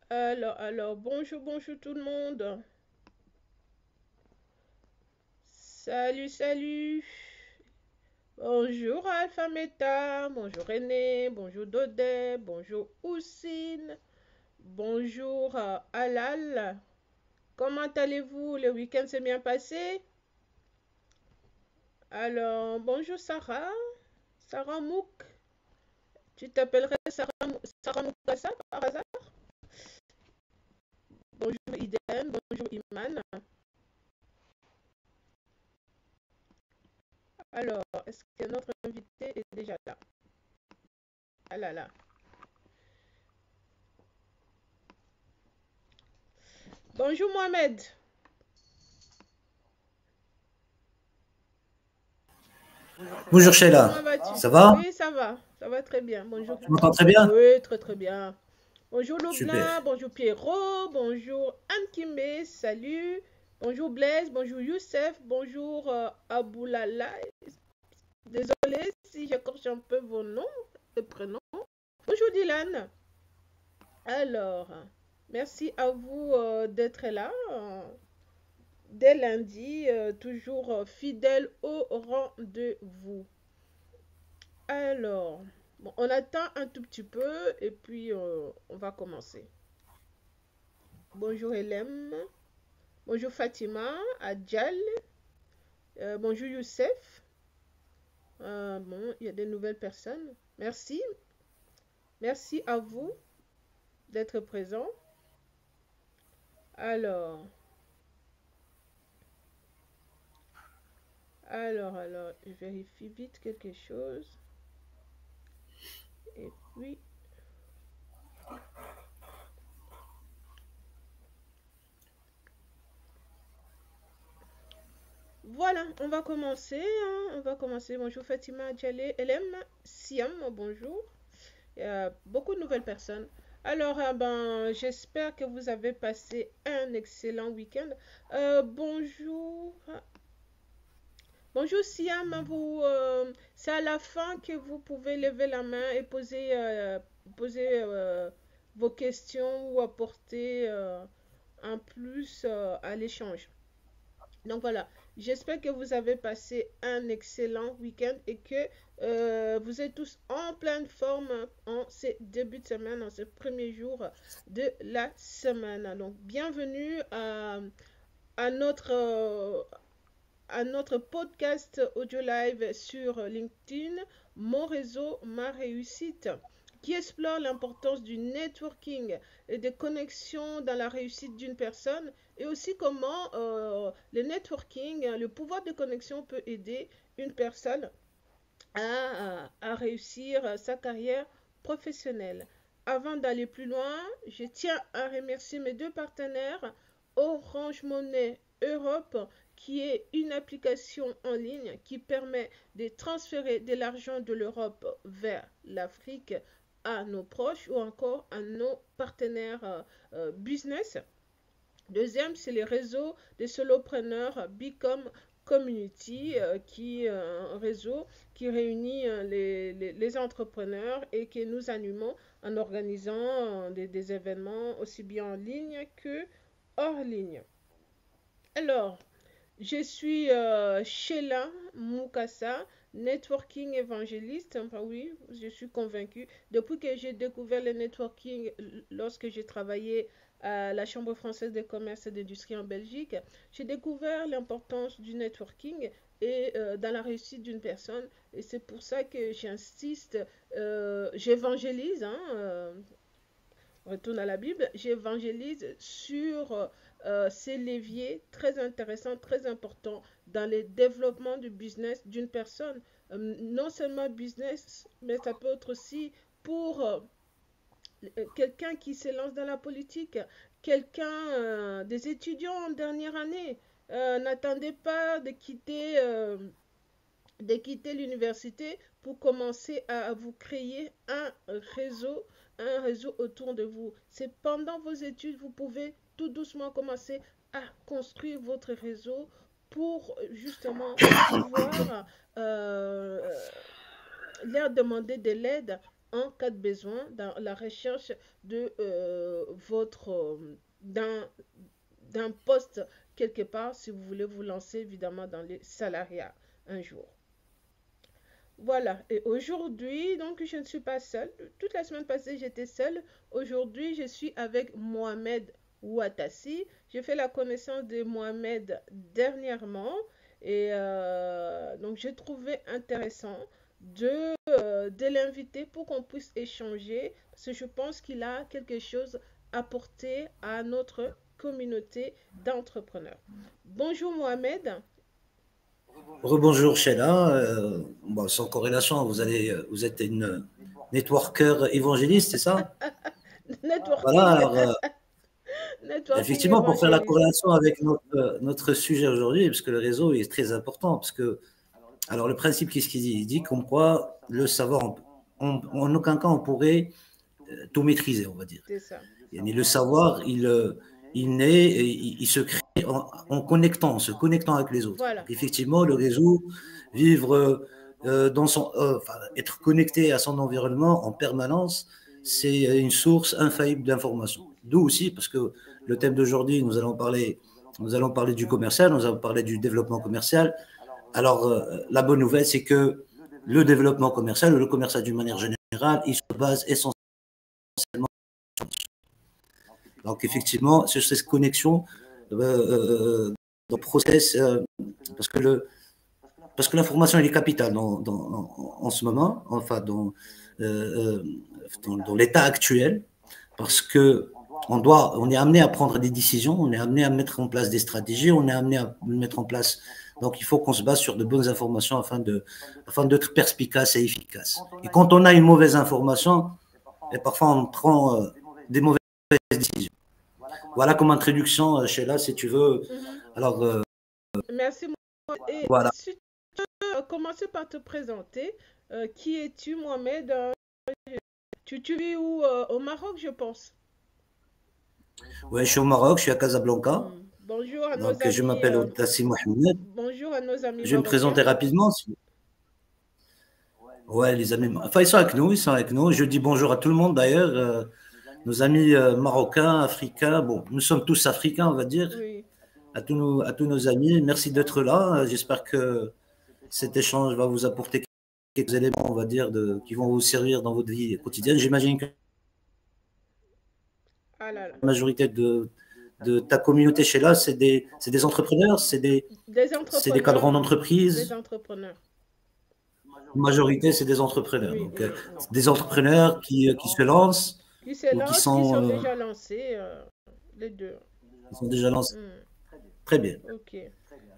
Bonjour, bonjour tout le monde. Salut, salut. Bonjour Alpha Meta, bonjour René, bonjour Dodé, bonjour Oussine, bonjour Alal. Comment allez-vous? Le week-end s'est bien passé? Bonjour Sarah, Sarah Mouk. Tu t'appellerais Sarah Moukassa par hasard? Bonjour Iden, bonjour Iman. Est-ce que notre invité est déjà là? Ah là là. Bonjour Mohamed. Bonjour Comment Sheila, vas-tu? ça va? Oui, ça va très bien. Bonjour. Tu m'entends très bien? Oui, très très bien. Bonjour Super. Loublin, bonjour Pierrot, bonjour Anne Kimé, salut. Bonjour Blaise, bonjour Youssef, bonjour Aboulala. Désolé si j'écorche un peu vos noms et prénoms. Bonjour Dylan. Alors, merci à vous d'être là. Dès lundi, toujours fidèle au rendez-vous. Alors, bon, on attend un tout petit peu et puis on va commencer. Bonjour Hélène, bonjour Fatima, Adjal, bonjour Youssef. Bon, il y a des nouvelles personnes. Merci, merci à vous d'être présents. Alors, je vérifie vite quelque chose. Et puis, voilà, on va commencer, hein, on va commencer. Bonjour Fatima, Adjalé, Hélène, Siam, bonjour. Beaucoup de nouvelles personnes. J'espère que vous avez passé un excellent week-end. Bonjour. Bonjour Siam, c'est à la fin que vous pouvez lever la main et poser vos questions ou apporter un plus à l'échange. Donc voilà, j'espère que vous avez passé un excellent week-end et que vous êtes tous en pleine forme en ces débuts de semaine, en ce premier jour de la semaine. Donc bienvenue à à notre podcast audio live sur LinkedIn, Mon réseau, ma réussite, qui explore l'importance du networking et des connexions dans la réussite d'une personne et aussi comment le networking, le pouvoir de connexion peut aider une personne à réussir sa carrière professionnelle. Avant d'aller plus loin, je tiens à remercier mes deux partenaires, Orange Money Europe, qui est une application en ligne qui permet de transférer de l'argent de l'Europe vers l'Afrique à nos proches ou encore à nos partenaires business. Deuxième, c'est les réseaux des solopreneurs Become Community, qui est un réseau qui réunit les entrepreneurs et que nous animons en organisant des événements aussi bien en ligne que hors ligne. Alors, je suis Sheila Moukassa, networking évangéliste. Enfin oui, je suis convaincue. Depuis que j'ai découvert le networking lorsque j'ai travaillé à la Chambre française de commerce et d'industrie en Belgique, j'ai découvert l'importance du networking et dans la réussite d'une personne. Et c'est pour ça que j'insiste, j'évangélise, hein, on retourne à la Bible, j'évangélise sur ces leviers très intéressants, très importants dans le développement du business d'une personne. Non seulement business, mais ça peut être aussi pour quelqu'un qui se lance dans la politique, quelqu'un, des étudiants en dernière année. N'attendez pas de quitter l'université pour commencer à vous créer un réseau autour de vous. C'est pendant vos études, vous pouvez tout doucement commencer à construire votre réseau pour justement pouvoir leur demander de l'aide en cas de besoin dans la recherche de d'un poste quelque part si vous voulez vous lancer évidemment dans les salariats un jour. Voilà, et aujourd'hui, donc je ne suis pas seule. Toute la semaine passée, j'étais seule. Aujourd'hui, je suis avec Mohamed Ouatassi. J'ai fait la connaissance de Mohamed dernièrement et donc j'ai trouvé intéressant de l'inviter pour qu'on puisse échanger parce que je pense qu'il a quelque chose à apporter à notre communauté d'entrepreneurs. Bonjour Mohamed. Rebonjour Sheila. Bon, sans corrélation, vous êtes une networker évangéliste, c'est ça? Voilà, Networking, alors networking effectivement, pour faire la évangéliste. corrélation avec notre sujet aujourd'hui, parce que le réseau est très important, parce que, alors le principe, qu'est-ce qu'il dit? Il dit comme quoi le savoir, en aucun cas on pourrait tout maîtriser, on va dire. C'est ça. Et le savoir, il naît, il se crée en se connectant avec les autres. Voilà. Donc, effectivement, le réseau, vivre enfin, être connecté à son environnement en permanence, c'est une source infaillible d'informations. D'où aussi, parce que le thème d'aujourd'hui, nous allons parler du commercial, nous allons parler du développement commercial. Alors, la bonne nouvelle, c'est que le développement commercial, ou le commercial d'une manière générale, il se base essentiellement. Donc, effectivement, sur cette connexion dans le process, parce que l'information est capitale en ce moment, enfin dans l'état actuel, parce que on est amené à prendre des décisions, on est amené à mettre en place des stratégies, on est amené à mettre en place. Donc, il faut qu'on se base sur de bonnes informations afin d'être perspicace et efficace. Et quand on a une mauvaise information, et parfois on prend des mauvaises décisions. Voilà comme introduction, Sheila, si tu veux. Alors, Merci. Et voilà. si tu peux commencer par te présenter, qui es-tu, Mohamed? Tu vis où? Au Maroc, je pense. Ouais, je suis au Maroc, je suis à Casablanca. Bonjour à nos Donc, je amis. m'appelle Outassi Mohamed. Bonjour à nos amis Je vais me présenter marocains. rapidement. Ouais, les amis. Enfin, ils sont avec nous, ils sont avec nous. Je dis bonjour à tout le monde d'ailleurs. Nos amis marocains, africains. Bon, nous sommes tous africains, on va dire. Oui. À tous nos amis. Merci d'être là. J'espère que cet échange va vous apporter quelques éléments, on va dire, qui vont vous servir dans votre vie quotidienne. J'imagine que Ah là là. la majorité de ta communauté chez là, c'est des entrepreneurs, c'est des Des cadrans entrepreneurs. Des d'entreprise. entrepreneurs. La majorité, c'est des entrepreneurs. Oui, Donc, oui, oui. des entrepreneurs qui se lancent Qui se ou lancent, qui sont déjà lancés, les deux. qui sont déjà lancés. Hmm. Très bien. Ok.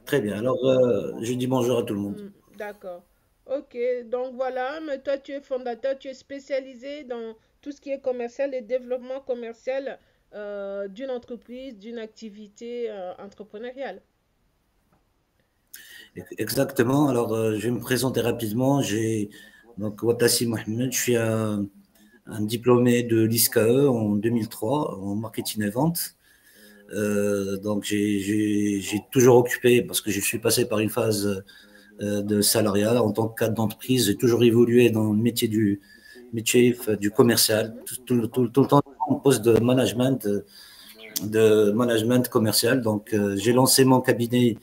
Très bien. Alors, je dis bonjour à tout le monde. D'accord. Ok, donc voilà, mais toi tu es fondateur, tu es spécialisé dans tout ce qui est commercial et développement commercial d'une entreprise, d'une activité entrepreneuriale. Exactement. Alors, je vais me présenter rapidement. Donc Ouatassi Mohamed, je suis un diplômé de l'ISCAE en 2003 en marketing et vente. Donc, j'ai toujours occupé, parce que je suis passé par une phase de salariat en tant que cadre d'entreprise. J'ai toujours évolué dans le métier du commercial, tout le temps en poste de management commercial. Donc, j'ai lancé mon cabinet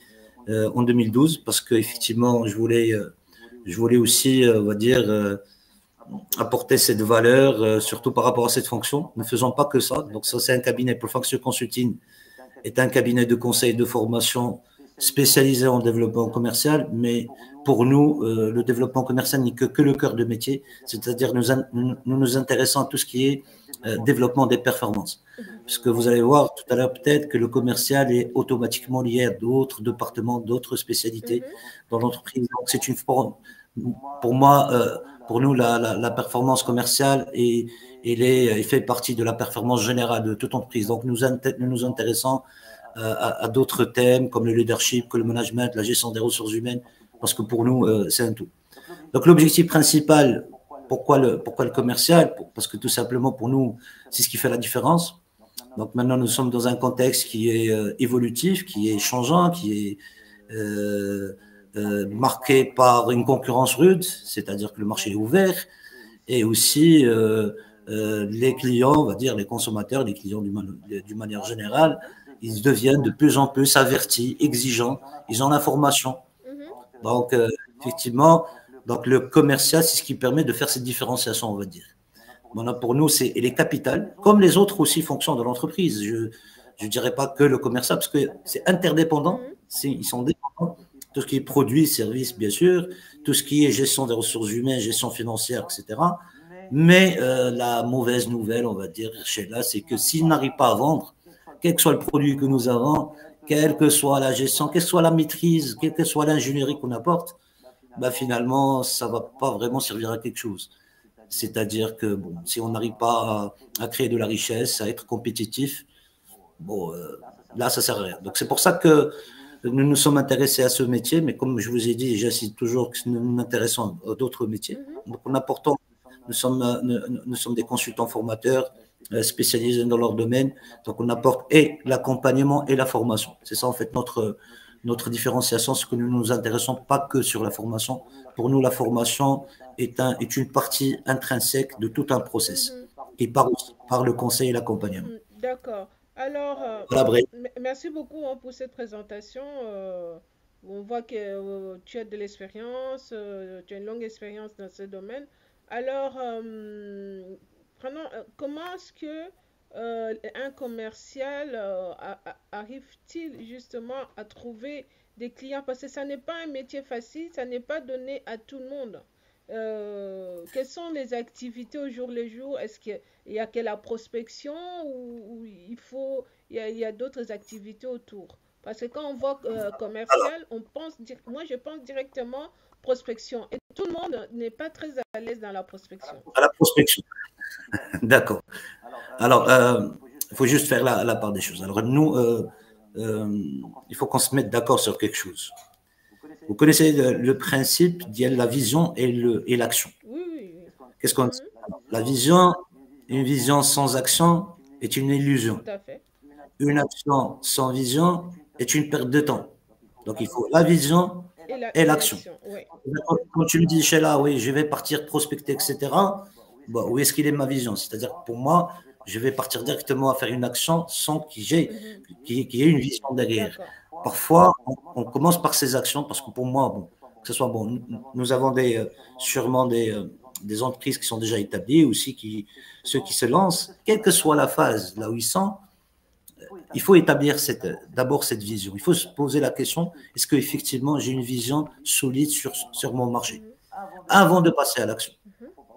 en 2012 parce qu'effectivement, je voulais aussi, on va dire, apporter cette valeur, surtout par rapport à cette fonction. Ne faisons pas que ça. Donc, ça, c'est un cabinet pour Function Consulting, est un cabinet de conseil et de formation spécialisé en développement commercial, mais pour nous, le développement commercial n'est que le cœur de métier, c'est-à-dire nous nous intéressons à tout ce qui est développement des performances. Parce que vous allez voir tout à l'heure peut-être que le commercial est automatiquement lié à d'autres départements, d'autres spécialités dans l'entreprise. Donc c'est pour moi, pour nous, la performance commerciale elle fait partie de la performance générale de toute entreprise. Donc nous nous intéressons à d'autres thèmes comme le leadership, que le management, la gestion des ressources humaines, parce que pour nous, c'est un tout. Donc l'objectif principal, pourquoi le commercial? Parce que tout simplement pour nous, c'est ce qui fait la différence. Donc maintenant, nous sommes dans un contexte qui est évolutif, qui est changeant, qui est marqué par une concurrence rude, c'est-à-dire que le marché est ouvert. et aussi les clients, on va dire les consommateurs, les clients d'une manière générale, ils deviennent de plus en plus avertis, exigeants, ils ont l'information. Donc, effectivement, donc le commercial, c'est ce qui permet de faire cette différenciation, on va dire. Voilà, pour nous, elle est capitale, comme les autres aussi fonctions de l'entreprise. Je ne dirais pas que le commercial, parce que c'est interdépendant, ils sont dépendants. Tout ce qui est produits, services, bien sûr, tout ce qui est gestion des ressources humaines, gestion financière, etc. Mais la mauvaise nouvelle, on va dire, chez là, c'est que s'ils n'arrivent pas à vendre, quel que soit le produit que nous avons, quelle que soit la gestion, quelle que soit la maîtrise, quelle que soit l'ingénierie qu'on apporte, bah finalement, ça ne va pas vraiment servir à quelque chose. C'est-à-dire que bon, si on n'arrive pas à créer de la richesse, à être compétitif, bon, là, ça ne sert à rien. Donc, c'est pour ça que nous nous sommes intéressés à ce métier, mais comme je vous ai dit, j'insiste toujours que nous nous intéressons à d'autres métiers. Donc, en apportant, nous sommes des consultants formateurs spécialisés dans leur domaine. Donc, on apporte et l'accompagnement et la formation. C'est ça, en fait, notre différenciation, c'est que nous ne nous intéressons pas que sur la formation. Pour nous, la formation est une partie intrinsèque de tout un process qui part par le conseil et l'accompagnement. D'accord. Alors, Voilà, merci beaucoup hein, pour cette présentation. On voit que tu as de l'expérience, tu as une longue expérience dans ce domaine. Alors, comment est-ce que un commercial arrive-t-il justement à trouver des clients? Parce que ça n'est pas un métier facile, ça n'est pas donné à tout le monde. Quelles sont les activités au jour le jour? Est-ce qu'il y a que la prospection ou il y a d'autres activités autour? Parce que quand on voit commercial, moi je pense directement prospection. Et tout le monde n'est pas très à l'aise dans la prospection. à la prospection. D'accord. Alors, il faut juste faire la part des choses. Alors, nous, il faut qu'on se mette d'accord sur quelque chose. Vous connaissez le principe de la vision et l'action. Oui. Qu'est-ce qu'on dit? La vision, une vision sans action est une illusion. Tout à fait. Une action sans vision est une perte de temps. Donc, il faut la vision et l'action. Oui. Quand tu me dis, Sheila, oui, je vais partir prospecter, etc., bon, où est-ce qu'il est ma vision? C'est-à-dire que pour moi, je vais partir directement à faire une action sans qu'il y ait une vision derrière. Parfois, on commence par ces actions parce que pour moi, bon, que ce soit bon, nous avons sûrement des entreprises qui sont déjà établies, aussi ceux qui se lancent, quelle que soit la phase là où ils sont, il faut établir d'abord cette vision. Il faut se poser la question, est-ce qu'effectivement j'ai une vision solide sur mon marché avant de passer à l'action?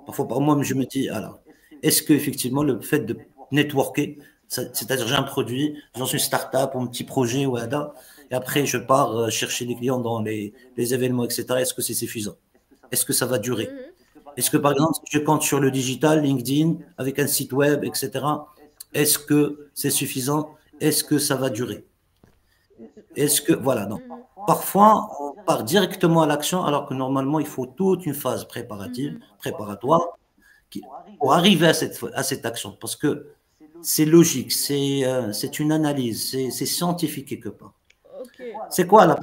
Parfois, par moi, je me dis, alors, est-ce qu'effectivement le fait de networker, c'est-à-dire j'ai un produit, j'en suis start-up ou un petit projet, et après je pars chercher des clients dans les événements, etc., est-ce que c'est suffisant? Est-ce que ça va durer? Est-ce que par exemple, si je compte sur le digital, LinkedIn, avec un site web, etc., est-ce que c'est suffisant? Est-ce que ça va durer? Est-ce que, voilà, non. Parfois, on part directement à l'action, alors que normalement, il faut toute une phase préparatoire, pour arriver à cette action. Parce que c'est logique, c'est une analyse, c'est scientifique quelque part. C'est quoi la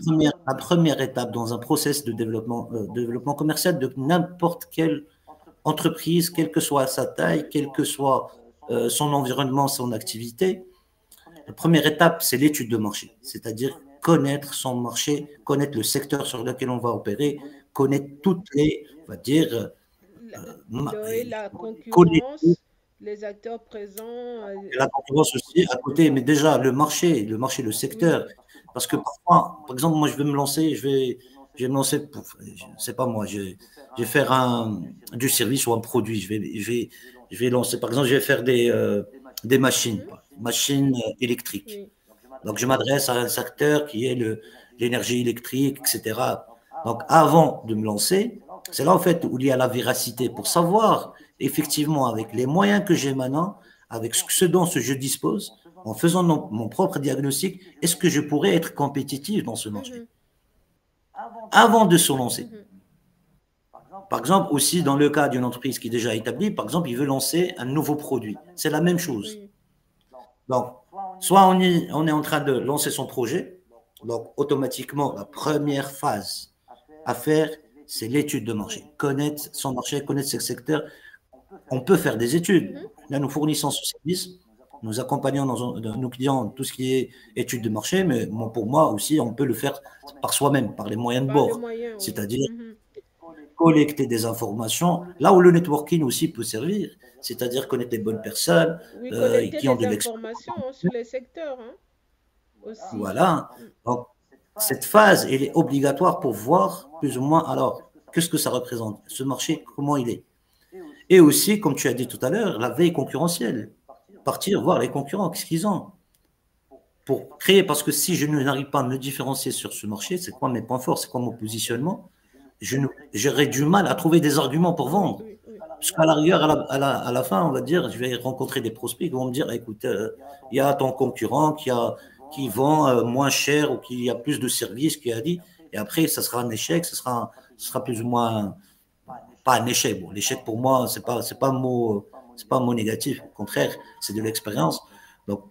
première étape dans un process de développement commercial de n'importe quelle entreprise, quelle que soit sa taille, quel que soit son environnement, son activité? La première étape, c'est l'étude de marché, c'est-à-dire connaître son marché, connaître le secteur sur lequel on va opérer, connaître toutes les, on va dire, la concurrence, les acteurs présents. La concurrence aussi à côté, mais déjà le marché, le secteur. Parce que parfois, par exemple, moi je vais me lancer, c'est pas moi, je vais faire du service ou un produit. Je vais lancer, par exemple, je vais faire des machines électriques. Donc je m'adresse à un secteur qui est l'énergie électrique, etc. Donc avant de me lancer, c'est là en fait où il y a la véracité pour savoir effectivement avec les moyens que j'ai maintenant, avec ce dont je dispose, en faisant mon propre diagnostic, est-ce que je pourrais être compétitif dans ce marché avant de se lancer? Par exemple, aussi dans le cas d'une entreprise qui est déjà établie, par exemple, il veut lancer un nouveau produit. C'est la même chose. Donc, soit on est en train de lancer son projet, donc automatiquement, la première phase à faire, c'est l'étude de marché. Connaître son marché, connaître ses secteurs, on peut faire des études. Mhm. Là, nous fournissons ce service, nous accompagnons nos clients dans tout ce qui est études de marché, mais pour moi aussi, on peut le faire par soi-même, par les moyens de Par les bord, moyens, oui. c'est-à-dire Mhm. collecter des informations, là où le networking aussi peut servir, c'est-à-dire connaître les bonnes personnes Oui, collecter qui ont des de l'expérience. informations hein, sur les secteurs hein, aussi. Voilà. Mm. Donc, cette phase, elle est obligatoire pour voir plus ou moins, alors, qu'est-ce que ça représente, ce marché, comment il est. Et aussi, comme tu as dit tout à l'heure, la veille concurrentielle. Partir voir les concurrents, qu'est-ce qu'ils ont pour créer, parce que si je n'arrive pas à me différencier sur ce marché, c'est quoi mes points forts, c'est quoi mon positionnement, j'aurais du mal à trouver des arguments pour Oui, vendre. oui, oui. Parce qu'à la rigueur, à la fin, on va dire, je vais rencontrer des prospects qui vont me dire, écoute, il y a ton concurrent qui vend moins cher ou qui a plus de services, qui a dit, et après, ça sera un échec, ça sera plus ou moins, pas un échec. Bon, l'échec pour moi, c'est pas un mot négatif. Au contraire, c'est de l'expérience. Donc,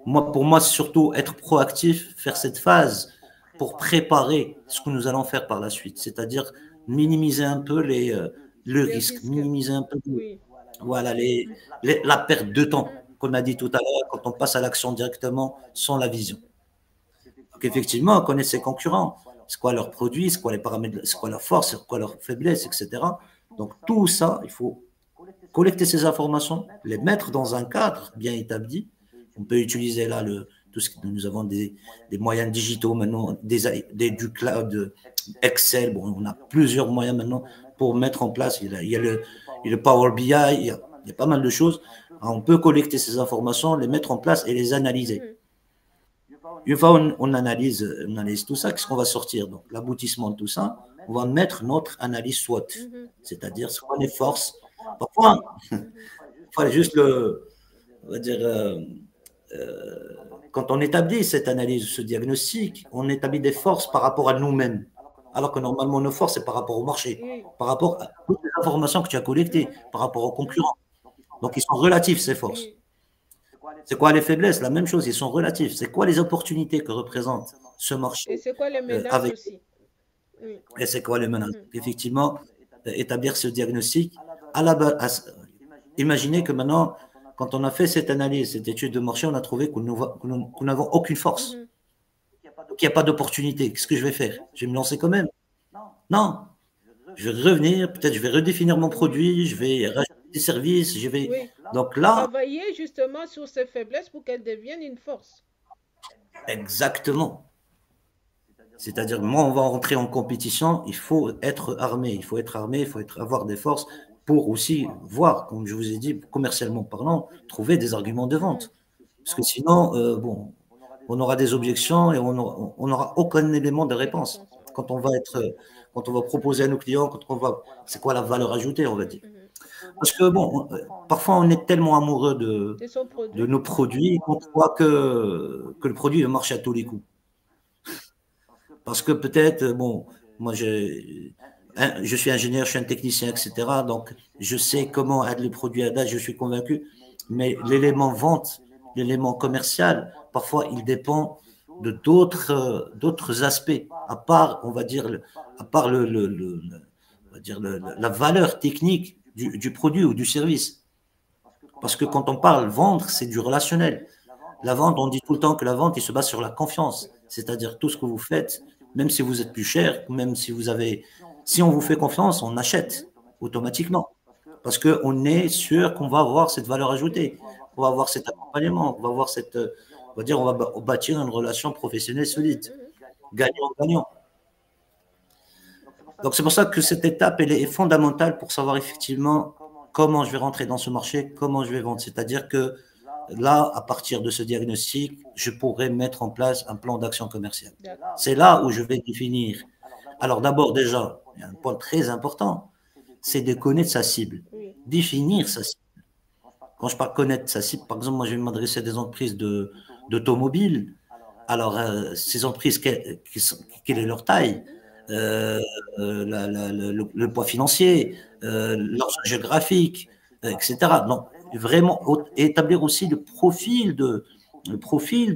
pour moi, c'est surtout être proactif, faire cette phase pour préparer ce que nous allons faire par la suite. C'est-à-dire minimiser un peu le Les risque, risques, minimiser un peu oui. voilà, la perte de temps Mhm. qu'on a dit tout à l'heure quand on passe à l'action directement sans la vision. Donc effectivement, connaître ses concurrents, c'est quoi leurs produits, c'est quoi les paramètres, c'est quoi leurs forces, c'est quoi leurs faiblesses, etc. Donc tout ça, il faut collecter ces informations, les mettre dans un cadre bien établi. On peut utiliser là tout ce que nous avons des moyens digitaux maintenant, du cloud, Excel. Bon, on a plusieurs moyens maintenant pour mettre en place. Il y a le Power BI, il y a pas mal de choses. On peut collecter ces informations, les mettre en place et les analyser. Mhm. Une fois on analyse tout ça, qu'est-ce qu'on va sortir? Donc, l'aboutissement de tout ça, on va mettre notre analyse SWOT, Mhm. c'est-à-dire ce qu'on les forces. Parfois, Mhm. juste on va dire, quand on établit cette analyse, ce diagnostic, on établit des forces par rapport à nous-mêmes. Alors que normalement, nos forces, c'est par rapport au marché, Oui. par rapport à toutes les informations que tu as collectées, Mhm. par rapport aux Mhm. concurrents. Donc, ils sont relatifs, ces forces. Oui. C'est quoi les faiblesses? La même chose, ils sont relatifs. C'est quoi les opportunités que représente ce marché Et c'est quoi les menaces avec aussi? Oui. et c'est quoi les menaces? Mhm. Effectivement, établir ce diagnostic à la base. Imaginez que maintenant, quand on a fait cette analyse, cette étude de marché, on a trouvé que nous n'avons aucune force. Mhm. Donc, il n'y a pas d'opportunité. Qu'est-ce que je vais faire? Je vais me lancer quand même? Non. Je vais revenir, peut-être je vais redéfinir mon Oui. produit, je vais rajouter des services, je vais. Oui. Donc là, Travailler justement sur ces faiblesses pour qu'elles deviennent une force. exactement. C'est-à-dire, moi, on va rentrer en compétition, il faut être armé, il faut être armé, il faut avoir des forces pour aussi voir, comme je vous ai dit, commercialement parlant, trouver des arguments de Mhm. vente. Parce que sinon, bon, on aura des objections et on n'aura aucun élément de De réponse. réponse, ouais. Quand on va quand on va proposer à nos clients, c'est quoi la valeur ajoutée, on va Mhm. dire. Mhm. Parce que bon, parfois on est tellement amoureux De son de produit. nos produits qu'on croit que le produit marche à tous les coups. Parce que peut-être, bon, moi je suis ingénieur, je suis un technicien, etc. Donc je sais comment aide les produits à date, je suis convaincu. Mais l'élément vente, l'élément commercial, parfois il dépend de d'autres aspects, à part, on va dire, à part on va dire la valeur technique du produit ou du service. Parce que quand on parle vendre, c'est du relationnel. La vente, on dit tout le temps que la vente, il se base sur la confiance. C'est-à-dire tout ce que vous faites, même si vous êtes plus cher, même si si on vous fait confiance, on Mhm. achète automatiquement. Parce qu'on est sûr qu'on va avoir cette valeur ajoutée, on va avoir cet accompagnement, on va avoir on va dire, on va bâtir une relation professionnelle Mhm. solide, Mhm. gagnant-gagnant. Donc c'est pour ça que cette étape, elle est fondamentale pour savoir effectivement comment je vais rentrer dans ce marché, comment je vais vendre. C'est-à-dire que là, à partir de ce diagnostic, je pourrais mettre en place un plan d'action commerciale. D'accord. C'est là où je vais définir. Alors d'abord déjà, il y a un point très important, c'est de connaître sa cible, Oui. définir sa cible. Quand je parle connaître sa cible, par exemple, moi je vais m'adresser à des entreprises d'automobile. Alors, ces entreprises, quelle est leur taille, Mhm. euh, le poids financier, l'enjeu géographique, etc. Donc, vraiment établir aussi le profil De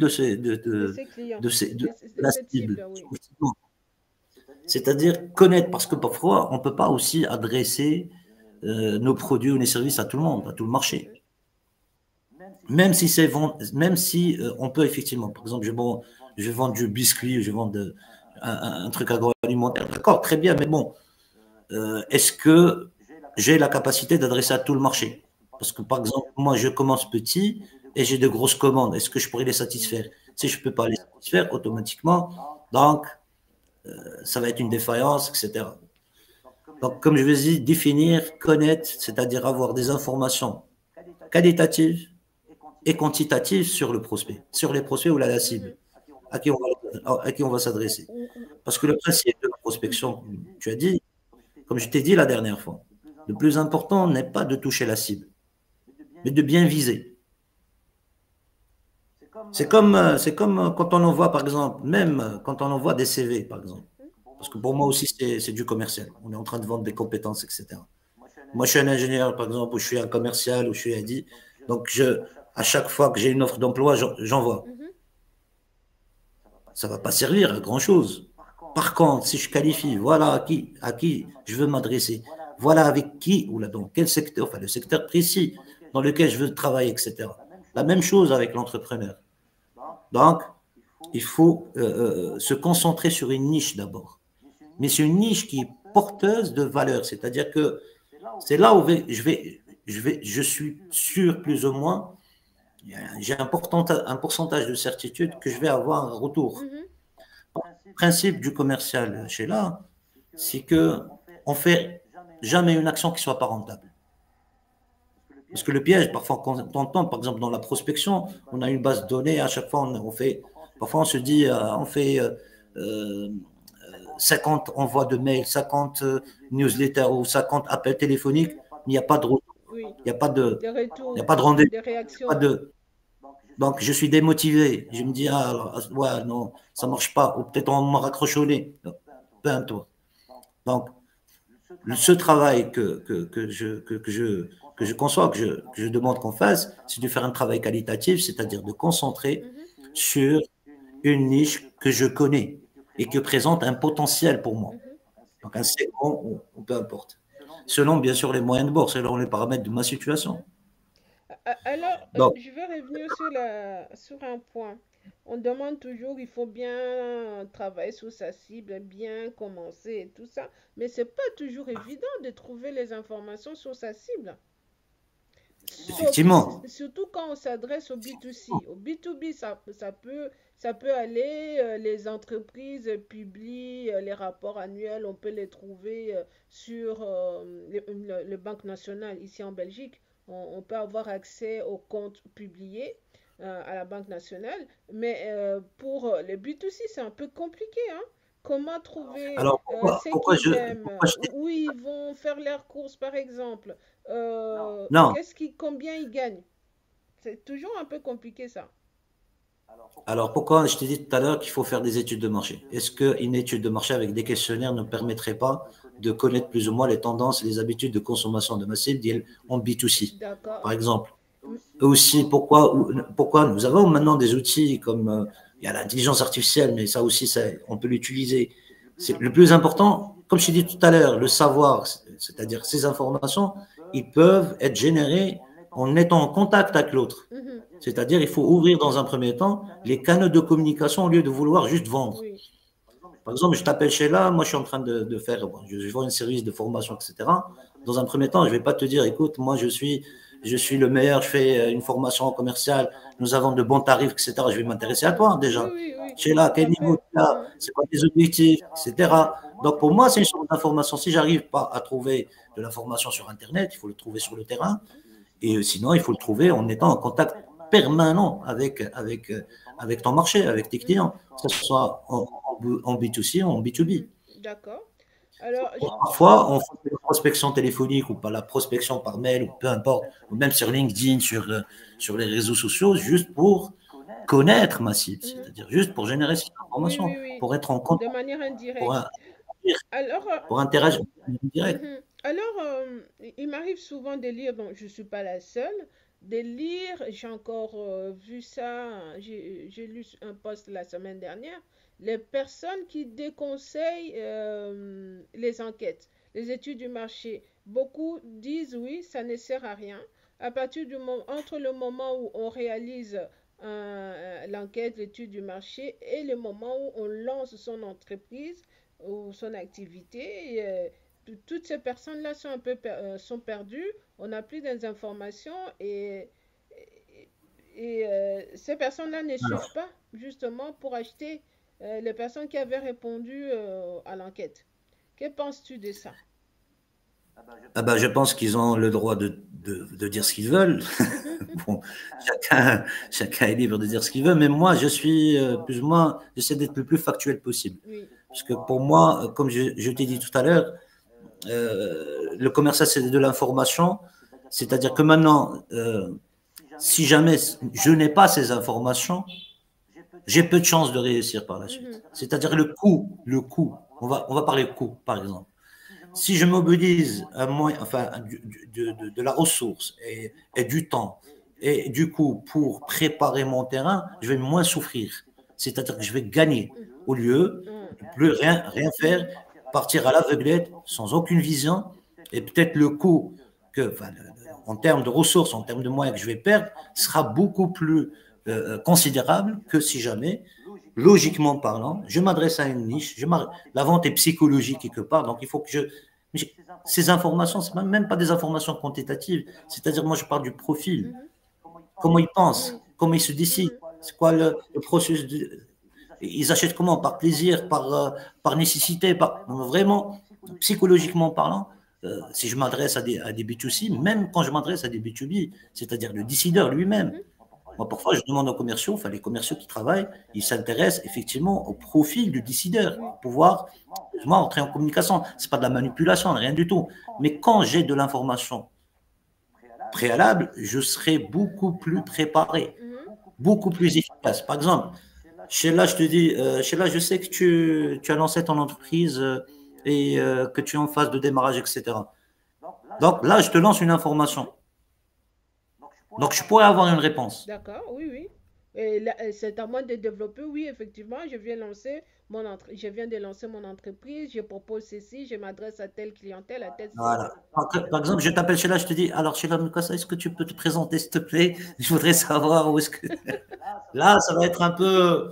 ses clients. de De la cette cible. cible, oui. C'est-à-dire connaître, parce que parfois, on ne peut pas aussi adresser nos produits ou les services à tout le monde, à tout le marché. Mhm. Même si on peut effectivement, par exemple, je vends du biscuit, je vends un truc agroalimentaire, d'accord, très bien, mais bon, est-ce que j'ai la capacité d'adresser à tout le marché? Parce que, par exemple, moi, je commence petit et j'ai de grosses commandes. Est-ce que je pourrais les satisfaire? Si je ne peux pas les satisfaire, automatiquement, donc, ça va être une défaillance, etc. Donc, comme je vous ai dit, définir, connaître, c'est-à-dire avoir des informations qualitatives et quantitatives sur le prospect, sur les prospects ou la cible, Mhm. à qui on va s'adresser. Ou- ou- Parce que le principe de la prospection, tu as dit, comme je t'ai dit la dernière fois, le plus important n'est pas de toucher la cible, mais de bien viser. C'est comme quand on envoie, par exemple, même quand on envoie des CV, par exemple. Parce que pour moi aussi, c'est du commercial. On est en train de vendre des compétences, etc. Moi, je suis un ingénieur, par exemple, ou je suis un commercial, ou je suis un dit. Donc, à chaque fois que j'ai une offre d'emploi, j'envoie. Mhm. Ça ne va pas servir à grand-chose. Par contre, si je qualifie, voilà à qui je veux m'adresser, voilà avec qui, ou là, dans quel secteur, enfin le secteur précis dans lequel je veux travailler, etc. La même chose avec l'entrepreneur. Donc, il faut se concentrer sur une niche d'abord. Mais c'est une niche qui est porteuse de valeur, c'est-à-dire que c'est là où je suis sûr plus ou moins, j'ai un pourcentage de certitude que je vais avoir un retour. Mhm. Le principe du commercial chez là, c'est que on fait jamais une action qui soit pas rentable. Parce que le piège, parfois, quand on entend, par exemple, dans la prospection, on a une base de données, à chaque fois, parfois, on se dit, on fait euh, 50 envois de mails, 50 newsletters ou 50 appels téléphoniques, Mhm. il n'y a pas de retour, Oui, il n'y a pas de, des il n'y a retours, pas de rendez-vous, des il n'y a pas réactions. de. Donc, je suis démotivé. Je me dis, ah, alors, ouais, non, ça marche pas. Ou peut-être on m'a raccroché au nez. Peu importe. Donc, ce travail que je conçois, que je demande qu'on fasse, c'est de faire un travail qualitatif, c'est-à-dire de concentrer Mhm. sur une niche que je connais et qui présente un potentiel pour moi. Mhm. Donc, un segment ou peu importe. Selon, bien sûr, les moyens de bord, selon les paramètres de ma situation. Mhm. Alors, Donc, je vais revenir sur un point. On demande toujours, il faut bien travailler sur sa cible, bien commencer et tout ça, mais c'est pas toujours évident de trouver les informations sur sa cible. effectivement, Surtout quand on s'adresse au B2C. Au B2B, ça peut aller, les entreprises publient les rapports annuels, on peut les trouver sur le Banque nationale ici en Belgique. On peut avoir accès aux comptes publiés à la Banque nationale, mais pour les B2C, c'est un peu compliqué, hein. Comment trouver alors ce qu'ils aiment, pourquoi je où ils vont faire leurs courses par exemple, non, combien ils gagnent. C'est toujours un peu compliqué ça. alors pourquoi je t'ai dit tout à l'heure qu'il faut faire des études de marché? Est-ce qu'une étude de marché avec des questionnaires ne permettrait pas de connaître plus ou moins les tendances et les habitudes de consommation de massive en B2C, D'accord. par exemple? Aussi, pourquoi nous avons maintenant des outils comme il y a l'intelligence artificielle, mais ça aussi, on peut l'utiliser. C'est le plus important, comme je t'ai dit tout à l'heure, le savoir, c'est-à-dire ces informations, ils peuvent être générés en étant en contact avec l'autre. Mhm. C'est-à-dire, il faut ouvrir dans un premier temps les canaux de communication au lieu de vouloir juste vendre. Oui. Par exemple, je t'appelle chez là, moi je suis en train de faire, bon, je vends un service de formation, etc. Dans un premier temps, je ne vais pas te dire, écoute, moi je suis le meilleur, je fais une formation commerciale, nous avons de bons tarifs, etc. Je vais m'intéresser à toi Oui, déjà. oui, oui, Chez là, tout quel à niveau fait. tu as, Mhm. c'est quoi tes objectifs, etc. Donc pour moi, c'est une sorte d'information. Si j'arrive pas à trouver de l'information sur Internet, il faut le trouver sur le terrain. Et sinon, il faut le trouver en étant en contact permanent avec ton marché, avec tes Mhm. clients, que ce soit en B2C ou en B2B. Mhm. D'accord. Alors, Parfois, on fait la prospection téléphonique ou pas la prospection par mail ou peu importe, ou même sur LinkedIn, sur les réseaux sociaux, juste pour connaître ma cible, mhm. c'est-à-dire juste pour générer cette Oui, information, oui, oui, pour être en de contact, manière pour, indirecte. Alors, pour interagir en direct. mhm. Alors, il m'arrive souvent de lire, donc je ne suis pas la seule, de lire, j'ai encore vu ça, j'ai lu un post la semaine dernière, les personnes qui déconseillent les enquêtes. les études du marché. Beaucoup disent oui, ça ne sert à rien. À partir du moment, entre le moment où on réalise l'enquête, l'étude du marché et le moment où on lance son entreprise ou son activité, toutes ces personnes-là sont un peu sont perdues. On n'a plus d'informations et ces personnes-là ne suivent pas justement pour acheter les personnes qui avaient répondu à l'enquête. Que penses-tu de ça? Ah ben, je pense qu'ils ont le droit de dire ce qu'ils veulent. Mhm, Bon, chacun est libre de dire ce qu'il veut, mais moi, je suis plus ou moins, j'essaie d'être le plus factuel possible. oui. Parce que pour moi, comme je t'ai dit tout à l'heure, le commercial, c'est de l'information. C'est-à-dire que maintenant, si jamais je n'ai pas ces informations, j'ai peu de chances de réussir par la Mhm, suite. C'est-à-dire le coût, on va parler coût, par exemple. Si je mobilise un moyen, enfin, de la ressource et du temps et du coup pour préparer mon terrain, je vais moins souffrir. C'est-à-dire que je vais gagner au lieu mhm, de plus rien faire, partir à l'aveuglette sans aucune vision et peut-être le coût que, enfin, en termes de ressources, en termes de moyens que je vais perdre sera beaucoup plus considérable que si jamais, logiquement parlant, je m'adresse à une niche. La vente est psychologique quelque part, donc il faut que ces informations, ce même pas des informations quantitatives. C'est-à-dire, moi, je parle du profil. mhm. Comment ils pensent, Oui. comment ils se décident, Mhm, c'est quoi le processus. Ils achètent comment? Par plaisir, par nécessité, vraiment, psychologiquement parlant. Si je m'adresse à des B2C, même quand je m'adresse à des B2B, c'est-à-dire le décideur lui-même. mhm. Moi, parfois, je demande aux commerciaux, enfin, les commerciaux qui travaillent, ils s'intéressent effectivement au profil du décideur Oui. pour pouvoir moi, entrer en communication. Ce n'est pas de la manipulation, rien du tout. Mais quand j'ai de l'information préalable, je serai beaucoup plus préparé, Mhm. beaucoup plus efficace. Par exemple, Sheila, je te dis, Sheila, je sais que tu as lancé ton entreprise et que tu es en phase de démarrage, etc. Donc là, je te lance une information. Donc, je pourrais avoir une réponse. D'accord, oui, oui. Et là, c'est à moi de développer, oui, effectivement, je viens de lancer mon entreprise, je propose ceci, je m'adresse à telle clientèle, à telle cible. Voilà. Par exemple, je t'appelle Sheila, je te dis, alors Sheila Mukasa, est-ce que tu peux te présenter, s'il te plaît? Je voudrais savoir où est-ce que. Là, ça va être un peu.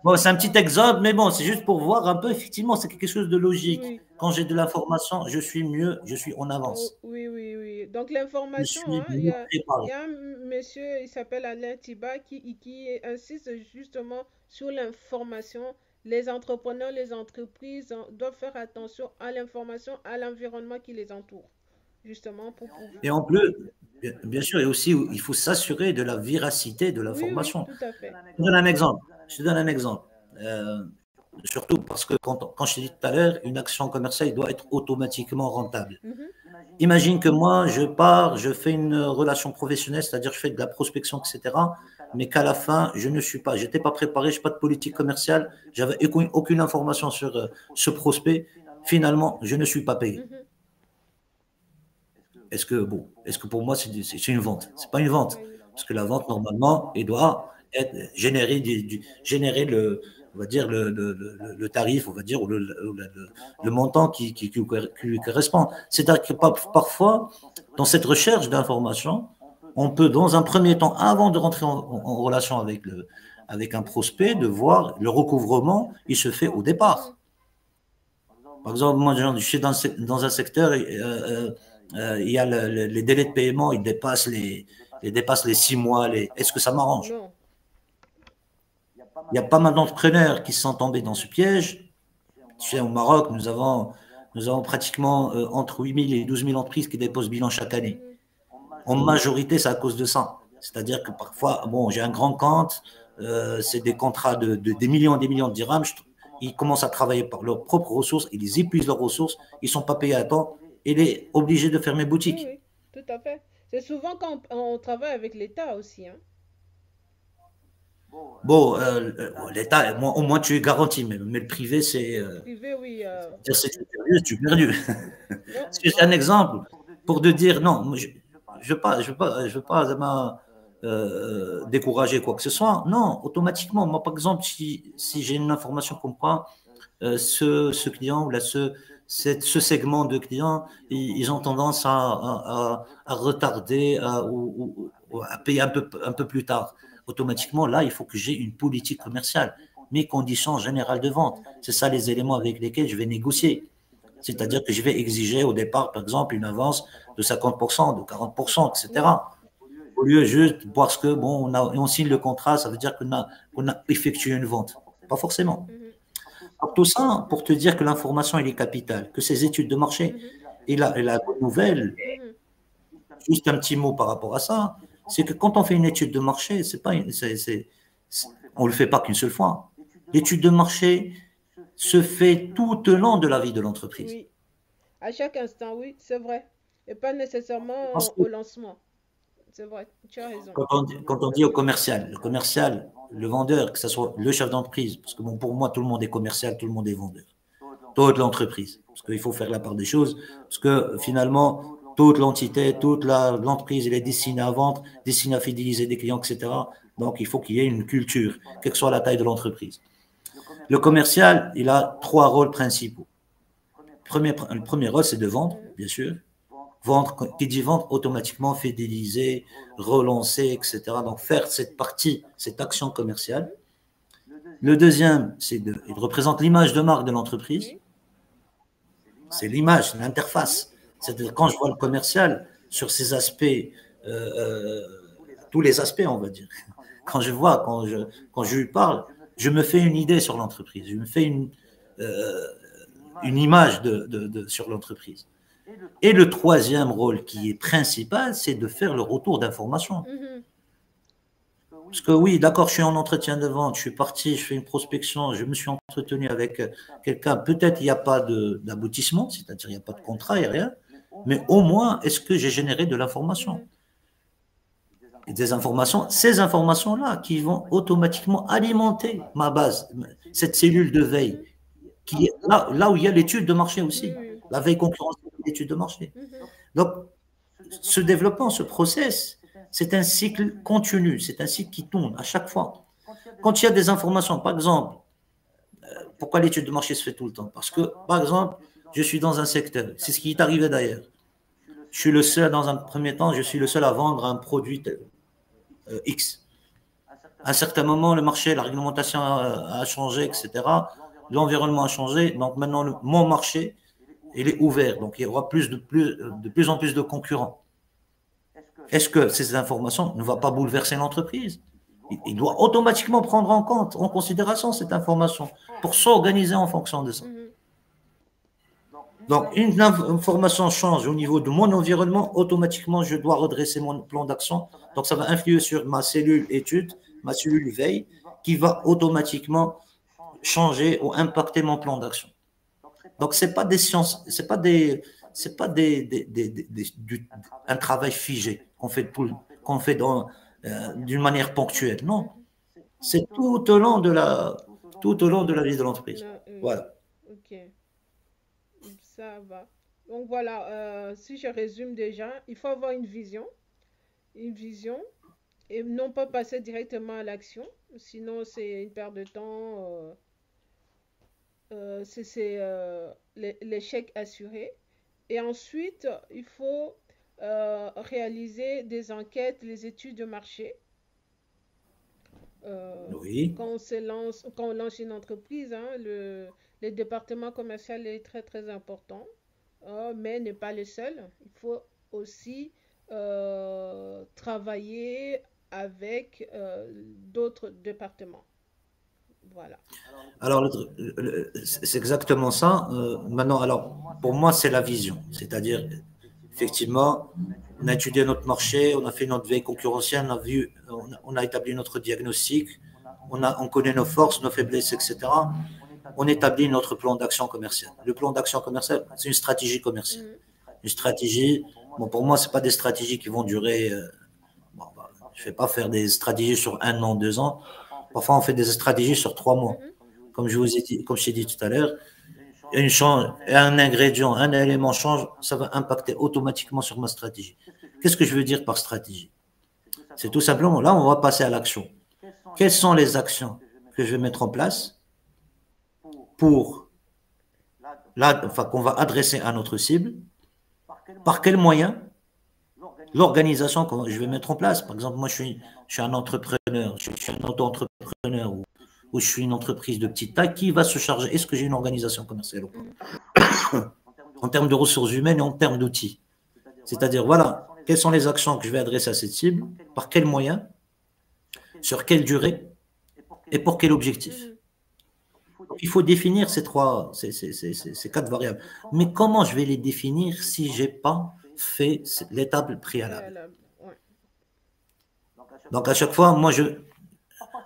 Bon, c'est un petit exemple, mais bon, c'est juste pour voir un peu, effectivement, c'est quelque chose de logique. Oui. Quand j'ai de l'information, je suis mieux, je suis en Oh, avance. oui, oui, oui. Donc Je l'information, suis hein, mieux il préparé. y a un monsieur, il s'appelle Alain Tiba, qui insiste justement sur l'information. Les entrepreneurs, les entreprises doivent faire attention à l'information, à l'environnement qui les entoure, justement pour pouvoir. Et en plus, bien sûr, et aussi, il faut s'assurer de la véracité de Oui, oui, l'information. tout à fait. Je te donne un exemple. Je te donne un exemple. Surtout parce que quand je t'ai dit tout à l'heure, une action commerciale doit être automatiquement rentable. Mhm, Imagine que moi, je pars, je fais une relation professionnelle, c'est-à-dire je fais de la prospection, etc. Mais qu'à la fin, je ne suis pas, j'étais pas préparé, je n'ai pas de politique commerciale, j'avais aucune information sur ce prospect. Finalement, je ne suis pas payé. mhm. Est-ce que pour moi, c'est une vente? C'est pas une vente. Oui, oui. Parce que la vente, normalement, elle doit générer, générer on va dire, le tarif, on va dire, ou le montant qui lui correspond. C'est-à-dire que parfois, dans cette recherche d'informations, on peut, dans un premier temps, avant de rentrer en relation avec un prospect, de voir le recouvrement, il se fait au Mhm. départ. Par exemple, moi, je suis dans un secteur, il y a les délais de paiement, ils dépassent les 6 mois. Est-ce que ça m'arrange? Non. Il y a pas mal d'entrepreneurs qui sont tombés dans ce piège. Tu sais, au Maroc, nous avons pratiquement entre 8 000 et 12 000 entreprises qui déposent bilan chaque année. Mhm. En majorité, c'est à cause de ça. C'est-à-dire que parfois, bon, j'ai un grand compte, c'est des contrats des millions et des millions de dirhams. Ils commencent à travailler par leurs propres ressources, ils épuisent leurs ressources, ils ne sont pas payés à temps, et il est obligé de fermer Oui, boutique. oui, tout à fait. C'est souvent quand on travaille avec l'État aussi, hein. Bon, l'État, au moins tu es garanti, mais le privé, Privé, oui. c'est tu es perdu, tu es perdu. Non, C'est un exemple pour te dire non, je ne veux pas, vraiment, décourager quoi que ce soit. Non, automatiquement, moi par exemple, si j'ai une information comme quoi ce client ou ce segment de clients, ils ont tendance à retarder ou à payer un peu plus tard. Automatiquement, là, il faut que j'ai une politique commerciale, mes conditions générales de vente. C'est ça les éléments avec lesquels je vais négocier. C'est-à-dire que je vais exiger au départ, par exemple, une avance de 50%, de 40%, etc. Au lieu juste parce que, bon, on signe le contrat, ça veut dire qu'on a effectué une vente. Pas forcément. Alors, tout ça pour te dire que l'information, elle est capitale, que ces études de marché, et la bonne nouvelle, juste un petit mot par rapport à ça, c'est que quand on fait une étude de marché, on ne le fait pas qu'une seule fois. L'étude de marché se fait tout au long de la vie de l'entreprise. Oui, à chaque instant, oui, c'est vrai. Et pas nécessairement au lancement. C'est vrai, tu as raison. Quand on dit au commercial, le vendeur, que ce soit le chef d'entreprise, parce que bon, pour moi, tout le monde est commercial, tout le monde est vendeur. Toute l'entreprise, parce qu'il faut faire la part des choses, parce que finalement, toute l'entité, toute l'entreprise, elle est destinée à vendre, destinée à fidéliser des clients, etc. Donc, il faut qu'il y ait une culture, quelle que soit la taille de l'entreprise. Le commercial, il a 3 rôles principaux. Le premier rôle, c'est de vendre, bien sûr. Vendre, qui dit vendre, automatiquement fidéliser, relancer, etc. Donc, faire cette partie, cette action commerciale. Le deuxième, il représente l'image de marque de l'entreprise. C'est l'image, l'interface. C'est-à-dire quand je vois le commercial sur ces aspects, tous les aspects, on va dire. Quand je lui parle, je me fais une idée sur l'entreprise. Je me fais une image sur l'entreprise. Et le troisième rôle qui est principal, c'est de faire le retour d'information. Parce que oui, d'accord, je suis en entretien de vente, je suis parti, je fais une prospection, je me suis entretenu avec quelqu'un. Peut-être il n'y a pas d'aboutissement, c'est-à-dire il n'y a pas de contrat, il n'y a rien. Mais au moins, est-ce que j'ai généré de l'information? Et des informations, ces informations-là qui vont automatiquement alimenter ma base, cette cellule de veille, qui est là où il y a l'étude de marché aussi, la veille concurrentielle, l'étude de marché. Donc, ce développement, ce process, c'est un cycle continu, c'est un cycle qui tourne à chaque fois. Quand il y a des informations, par exemple, pourquoi l'étude de marché se fait tout le temps? Parce que, par exemple, je suis dans un secteur, c'est ce qui est arrivé d'ailleurs. Je suis le seul, dans un premier temps, je suis le seul à vendre un produit X. À un certain moment, le marché, la réglementation a changé, etc. L'environnement a changé, donc maintenant, mon marché, il est ouvert, donc il y aura de plus en plus de concurrents. Est-ce que ces informations ne vont pas bouleverser l'entreprise? Il doit automatiquement prendre en considération cette information pour s'organiser en fonction de ça. Donc, une information change au niveau de mon environnement, automatiquement, je dois redresser mon plan d'action. Donc, ça va influer sur ma cellule étude, ma cellule veille, qui va automatiquement changer ou impacter mon plan d'action. Donc, c'est pas des sciences, c'est pas un travail figé qu'on fait d'une manière ponctuelle. Non, c'est tout au long de la vie de l'entreprise. Voilà. Ok, ça va. Donc voilà, si je résume déjà, il faut avoir une vision, et non pas passer directement à l'action, sinon c'est une perte de temps, c'est l'échec assuré. Et ensuite, il faut réaliser des enquêtes, les études de marché. Oui. Quand on lance une entreprise, hein, le département commercial est très très important, mais n'est pas le seul. Il faut aussi travailler avec d'autres départements. Voilà. Alors, c'est exactement ça. Maintenant, alors, pour moi, c'est la vision. C'est-à-dire, effectivement, on a étudié notre marché, on a fait notre veille concurrentielle, on a établi notre diagnostic, on connaît nos forces, nos faiblesses, etc. On établit notre plan d'action commercial. Le plan d'action commercial, c'est une stratégie commerciale. Une stratégie, bon, pour moi, ce pas des stratégies qui vont durer. Je ne vais pas faire des stratégies sur 1 an, 2 ans. Parfois, on fait des stratégies sur 3 mois. Comme je t'ai dit tout à l'heure, un ingrédient, un élément change, ça va impacter automatiquement sur ma stratégie. Qu'est-ce que je veux dire par stratégie? C'est tout simplement, là, on va passer à l'action. Quelles sont les actions que je vais mettre en place pour là, enfin, qu'on va adresser à notre cible, par quels moyens l'organisation que je vais mettre en place. Par exemple, moi, je suis un entrepreneur, je suis un auto-entrepreneur ou je suis une entreprise de petite taille. Qui va se charger? Est-ce que j'ai une organisation commerciale ou pas? En termes de ressources humaines et en termes d'outils. C'est-à-dire, voilà, quelles sont les actions que je vais adresser à cette cible, par quels moyens, sur quelle durée et pour quel objectif. Il faut définir ces quatre variables. Mais comment je vais les définir si je n'ai pas fait l'étape préalable? Donc, à chaque fois,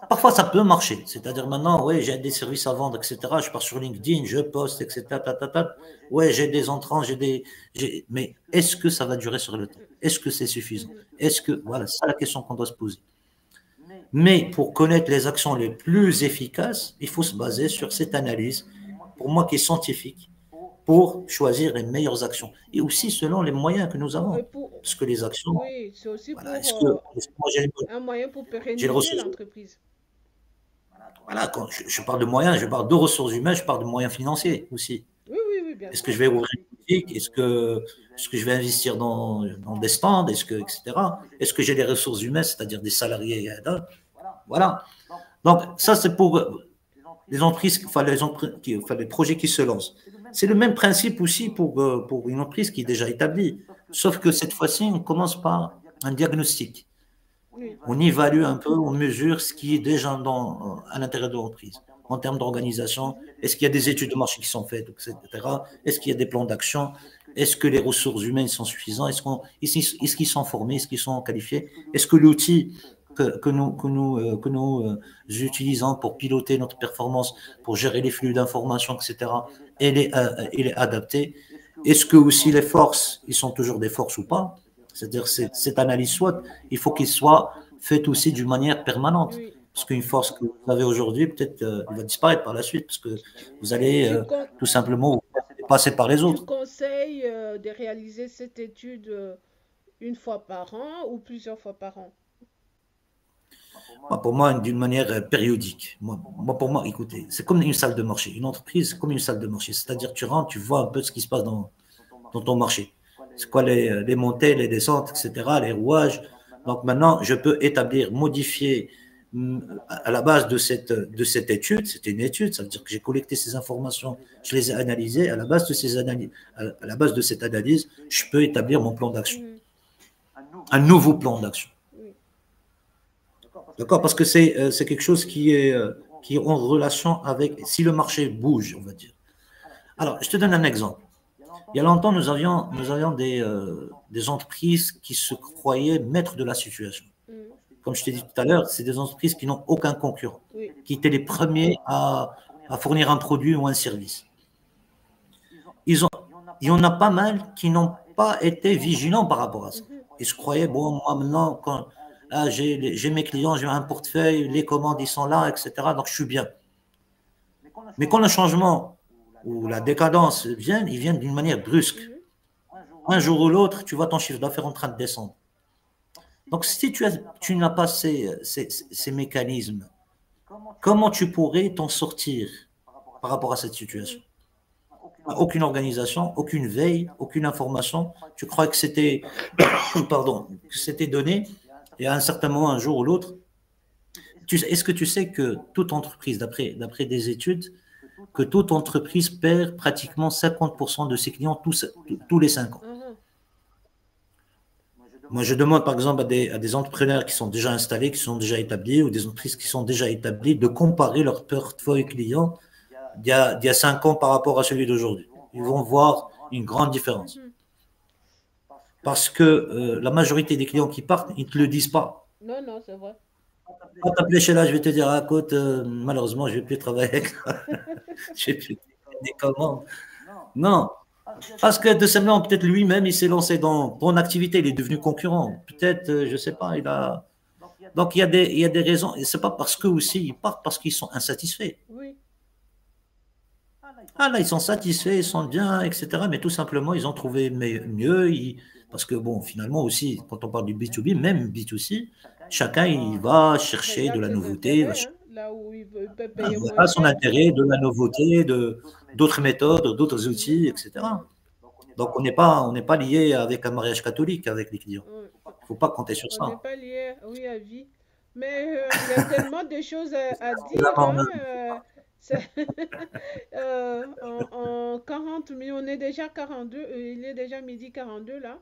parfois, ça peut marcher. C'est-à-dire, maintenant, oui, j'ai des services à vendre, etc. Je pars sur LinkedIn, je poste, etc. Ouais, j'ai des entrants, mais est-ce que ça va durer sur le temps? Est-ce que c'est suffisant? Voilà, c'est la question qu'on doit se poser. Mais pour connaître les actions les plus efficaces, il faut se baser sur cette analyse, pour moi, qui est scientifique, pour choisir les meilleures actions. Et aussi selon les moyens que nous avons. Parce que les actions. Oui, c'est aussi voilà, pour un moyen pour pérenniser l'entreprise. Voilà, quand je parle de moyens, je parle de ressources humaines, je parle de moyens financiers aussi. Oui, bien sûr. Est-ce que je vais ouvrir une boutique? Est-ce que je vais investir dans des stands? Etc. Est-ce que j'ai des ressources humaines, c'est-à-dire des salariés? Voilà. Donc, ça, c'est pour les entreprises, les projets qui se lancent. C'est le même principe aussi pour une entreprise qui est déjà établie. Sauf que cette fois-ci, on commence par un diagnostic. On évalue un peu, on mesure ce qui est déjà à l'intérieur de l'entreprise. En termes d'organisation, est-ce qu'il y a des études de marché qui sont faites, etc. Est-ce qu'il y a des plans d'action? Est-ce que les ressources humaines sont suffisantes? Est-ce qu'ils sont formés? Est-ce qu'ils sont qualifiés? Est-ce que l'outil que nous utilisons pour piloter notre performance, pour gérer les flux d'informations, etc., il est adapté? Est-ce que aussi les forces, ils sont toujours des forces ou pas? C'est-à-dire cette analyse SWOT, il faut qu'il soit faite aussi d'une manière permanente. Oui. Parce qu'une force que vous avez aujourd'hui, peut-être, elle va disparaître par la suite, parce que vous allez tout simplement passer par les autres. Tu conseilles de réaliser cette étude une fois par an ou plusieurs fois par an? Pour moi, d'une manière périodique. Pour moi, écoutez, c'est comme une salle de marché. Une entreprise, c'est comme une salle de marché. C'est-à-dire, tu rentres, tu vois un peu ce qui se passe dans ton marché. C'est quoi les montées, les descentes, etc., les rouages. Donc maintenant, je peux établir, modifier à la base de cette étude. C'était une étude, ça veut dire que j'ai collecté ces informations, je les ai analysées. À la base de cette analyse, je peux établir mon plan d'action. Un nouveau plan d'action. D'accord? Parce que c'est quelque chose qui est en relation avec, si le marché bouge, on va dire. Alors, je te donne un exemple. Il y a longtemps, nous avions des entreprises qui se croyaient maîtres de la situation. Comme je t'ai dit tout à l'heure, c'est des entreprises qui n'ont aucun concurrent, qui étaient les premiers à fournir un produit ou un service. Il y en a pas mal qui n'ont pas été vigilants par rapport à ça. Ils se croyaient, bon, moi maintenant, j'ai mes clients, j'ai un portefeuille, les commandes, ils sont là, etc. Donc, je suis bien. Mais quand le changement ou la décadence vient, ils viennent d'une manière brusque. Un jour ou l'autre, tu vois ton chiffre d'affaires en train de descendre. Donc, si tu n'as pas ces mécanismes, comment tu pourrais t'en sortir par rapport à cette situation? Aucune organisation, aucune veille, aucune information. Tu crois que c'était donné, et à un certain moment, un jour ou l'autre, est-ce que tu sais que toute entreprise, d'après des études, que toute entreprise perd pratiquement 50% de ses clients tous les 5 ans. Moi, je demande par exemple à des entrepreneurs qui sont déjà installés, qui sont déjà établis, ou des entreprises qui sont déjà établies, de comparer leur portefeuille client d'il y a 5 ans par rapport à celui d'aujourd'hui. Ils vont voir une grande différence. Parce que la majorité des clients qui partent, ils ne te le disent pas. Non, c'est vrai. Quand t'appeler chez là, je vais te dire, écoute, malheureusement, je ne vais plus travailler avec toi. Je ne vais plus des commandes. Non. Parce que de simplement, peut-être lui-même, il s'est lancé dans ton activité, il est devenu concurrent. Peut-être, je ne sais pas, Donc, il y a des raisons. Et ce n'est pas parce qu'eux aussi, ils partent parce qu'ils sont insatisfaits. Oui. Ah là, ils sont satisfaits, ils sont bien, etc. Mais tout simplement, ils ont trouvé mieux. Parce que, bon, finalement aussi, quand on parle du B2B, même B2C, chacun, il va chercher de la nouveauté. là où il peut Ah, payer moins voilà son cher. intérêt, de la nouveauté, de d'autres méthodes, d'autres Mhm. outils, etc. Donc, on n'est pas lié avec un mariage catholique avec les clients. Ouais. Il ne faut pas compter sur On n'est ça. pas lié, oui, à vie. Mais il y a tellement de choses à C'est la dire, hein. norme. Ça- en 40 minutes, on est déjà 42, il est déjà midi 42 là.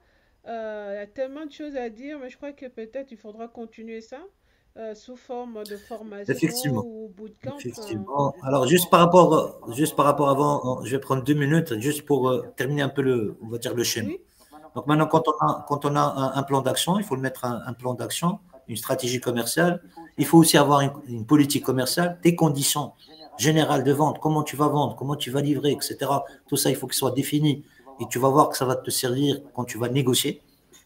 Il y a tellement de choses à dire, mais je crois que peut-être il faudra continuer ça sous forme de formation Effectivement. ou bootcamp. Effectivement. Alors, juste par rapport avant, je vais prendre 2 minutes juste pour terminer un peu on va dire le schéma. Oui, Donc maintenant, quand on a un plan d'action, il faut le mettre un plan d'action, une stratégie commerciale. Il faut aussi avoir une politique commerciale, des conditions générales de vente, comment tu vas vendre, comment tu vas livrer, etc. Tout ça, il faut qu'il soit défini. Et tu vas voir que ça va te servir quand tu vas négocier,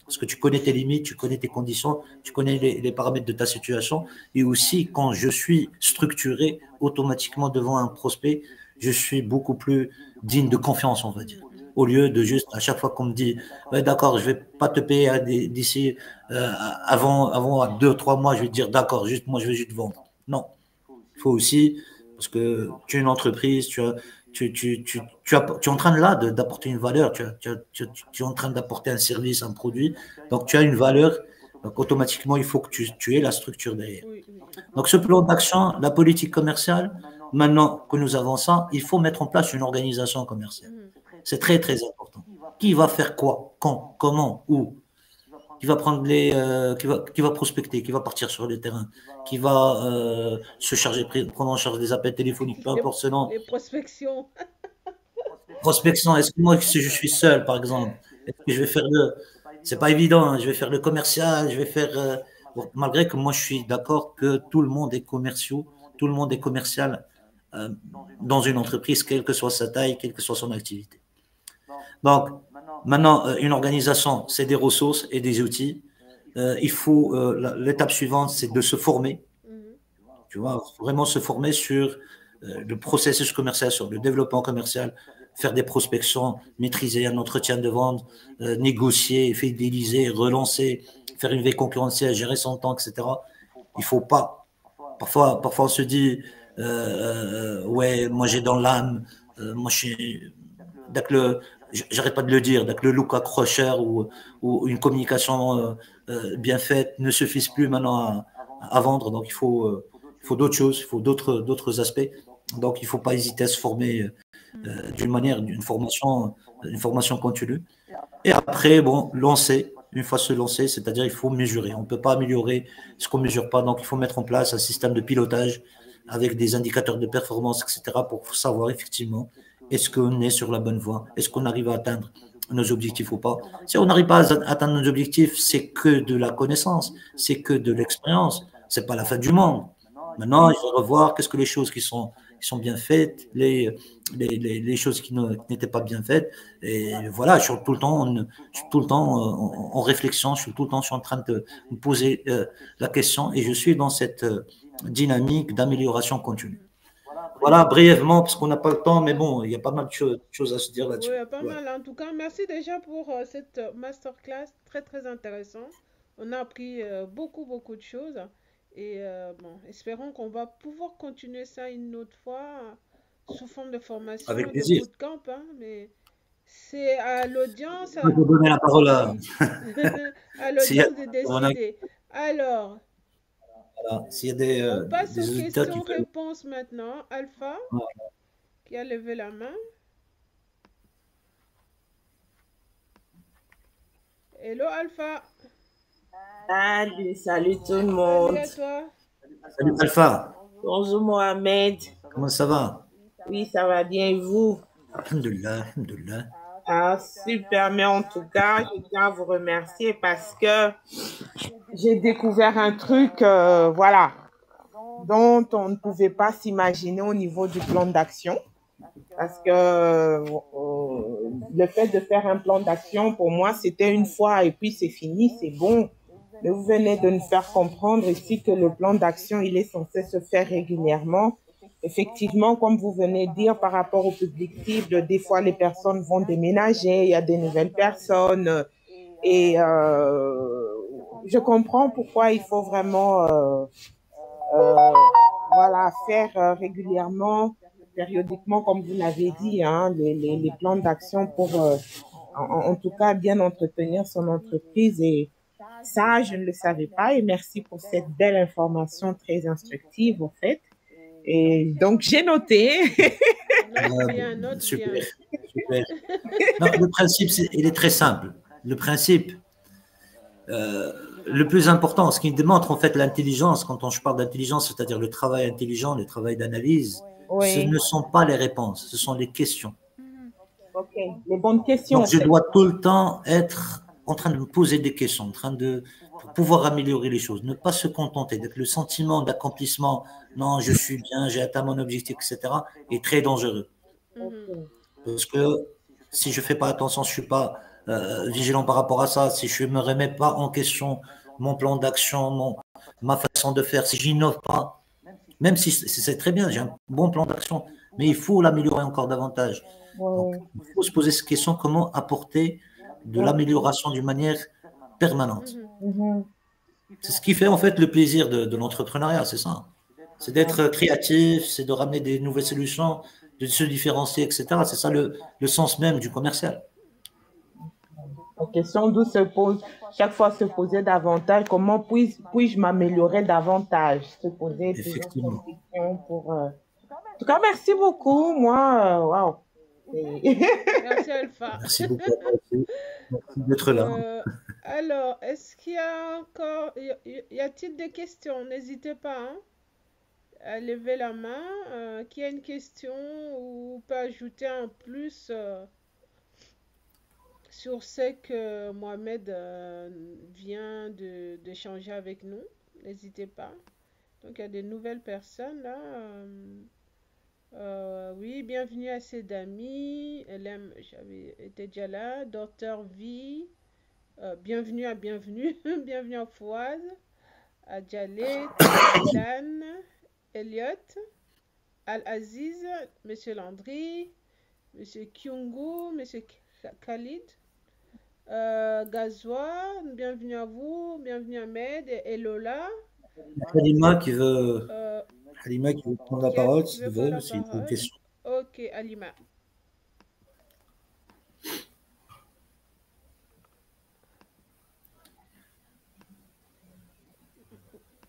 parce que tu connais tes limites, tu connais tes conditions, tu connais les paramètres de ta situation. Et aussi, quand je suis structuré automatiquement devant un prospect, je suis beaucoup plus digne de confiance, on va dire. Au lieu de juste, à chaque fois qu'on me dit, ouais, d'accord, je vais pas te payer d'ici, avant 2, 3 mois, je vais te dire, d'accord, juste, moi, je vais juste vendre. Non. Il faut aussi, parce que tu es une entreprise, tu es en train là d'apporter une valeur, tu es en train d'apporter un service, un produit, donc tu as une valeur, donc automatiquement, il faut que tu aies la structure derrière. oui, oui. Donc ce plan d'action, la politique commerciale, maintenant que nous avons ça, il faut mettre en place une organisation commerciale. Mhm. C'est très, très important. Qui va faire quoi, quand, comment, où? Qui va prospecter, qui va partir sur le terrain, qui va se charger, prendre en charge des appels téléphoniques, peu Les, importe ce nom. les prospections. Prospection, est-ce que moi, si je suis seul, par exemple, est-ce que je vais faire c'est pas évident, hein, je vais faire le commercial, je vais faire, bon, malgré que moi, je suis d'accord que tout le monde est commerciaux, tout le monde est commercial euh, dans une entreprise, quelle que soit sa taille, quelle que soit son activité. Donc, maintenant, une organisation, c'est des ressources et des outils. L'étape suivante, c'est de se former. Mhm. Tu vois, vraiment se former sur le processus commercial, sur le développement commercial, faire des prospections, maîtriser un entretien de vente, négocier, fidéliser, relancer, faire une veille concurrentielle, gérer son temps, etc. Il faut pas. Parfois on se dit, ouais, moi j'ai dans l'âme, moi je suis, dès que j'arrête pas de le dire, dès que le look accrocheur ou une communication bien faite ne suffisent plus maintenant à vendre. Donc il faut d'autres choses, il faut d'autres aspects. Donc il faut pas hésiter à se former Mhm. d'une formation continue. Et après, bon, lancer, une fois se lancer, c'est-à-dire il faut mesurer. On ne peut pas améliorer ce qu'on ne mesure pas. Donc, il faut mettre en place un système de pilotage avec des indicateurs de performance, etc., pour savoir effectivement est-ce qu'on est sur la bonne voie, est-ce qu'on arrive à atteindre nos objectifs ou pas. Si on n'arrive pas à atteindre nos objectifs, c'est que de la connaissance, c'est que de l'expérience. C'est pas la fin du monde. Maintenant, il faut revoir qu'est-ce que les choses qui sont bien faites, les choses qui n'étaient pas bien faites. Et voilà, je suis tout le temps en réflexion, je suis tout le temps je suis en train de me poser la question et je suis dans cette dynamique d'amélioration continue. Mhm. Voilà, brièvement, parce qu'on n'a pas le temps, mais bon, il y a pas mal de choses à se dire Oui, là-dessus. pas Ouais. mal. En tout cas, merci déjà pour cette masterclass très très intéressant. On a appris beaucoup beaucoup de choses. Et bon, espérons qu'on va pouvoir continuer ça une autre fois sous forme de Avec formation, de plaisir. bootcamp, hein, mais c'est à l'audience, Je vais donner la parole oui, à s'il y a, l'audience de décider. Alors, s'il y a des, on euh, passe aux des auditeurs qui veulent. questions-réponses maintenant. Alpha, qui a levé la main. Hello Alpha, Salut tout le salut monde. à toi. Salut Alpha, Bonjour Mohamed. comment ça va? Oui, ça va bien et vous? Alhamdulillah, alhamdulillah. Ah, super, mais en tout cas, je tiens à vous remercier parce que j'ai découvert un truc, voilà, dont on ne pouvait pas s'imaginer au niveau du plan d'action. Parce que le fait de faire un plan d'action, pour moi, c'était une fois et puis c'est fini, c'est bon. Mais vous venez de nous faire comprendre ici que le plan d'action, il est censé se faire régulièrement. Effectivement, comme vous venez de dire, par rapport au public cible, des fois les personnes vont déménager, il y a des nouvelles personnes et je comprends pourquoi il faut vraiment euh, voilà, faire régulièrement, périodiquement, comme vous l'avez dit, hein, les plans d'action pour, en tout cas, bien entretenir son entreprise. Et ça, je ne le savais pas. Et merci pour cette belle information très instructive, en fait. Et donc, j'ai noté. Note Super, bien. super. Non, le principe, il est très simple. Le principe, le plus important, ce qui démontre en fait l'intelligence, quand on parle d'intelligence, c'est-à-dire le travail intelligent, le travail d'analyse, ce Oui, ne sont pas les réponses, ce sont les questions. ok. Les bonnes questions. Donc, je dois tout le temps être en train de me poser des questions, en train de pour pouvoir améliorer les choses, ne pas se contenter avec le sentiment d'accomplissement. Non, je suis bien, j'ai atteint mon objectif, etc. est très dangereux. Parce que si je fais pas attention, je suis pas vigilant par rapport à ça, si je me remets pas en question mon plan d'action, ma façon de faire, si j'innove pas, même si c'est très bien, j'ai un bon plan d'action, mais il faut l'améliorer encore davantage. Donc, il faut se poser cette question, comment apporter de l'amélioration d'une manière permanente. C'est ce qui fait en fait le plaisir de l'entrepreneuriat, c'est ça. C'est d'être créatif, c'est de ramener des nouvelles solutions, de se différencier, etc. C'est ça le sens même du commercial. La question d'où se pose, chaque fois se poser davantage, comment puis-je m'améliorer davantage? Se poser plusieurs questions pour. En tout cas, merci beaucoup. Moi, waouh. Merci Alpha. Merci beaucoup. Merci d'être là. Alors, est-ce qu'il y a encore, y a-t-il des questions? N'hésitez pas hein, à lever la main. Qui a une question ou peut ajouter un plus sur ce que Mohamed vient d'échanger avec nous? N'hésitez pas. Donc, il y a des nouvelles personnes là. Oui, bienvenue à Sedami. J'avais été déjà là. Docteur V. Bienvenue à Bienvenue. Bienvenue à Fouad. À Djalé. Dylan. Elliot. Al-Aziz. Monsieur Landry. Monsieur Kyungu. Monsieur Khalid. Gazoua. Bienvenue à vous. Bienvenue à Ahmed et Lola. Halima qui veut prendre la parole, si tu veux, c'est une question. Ok, Halima.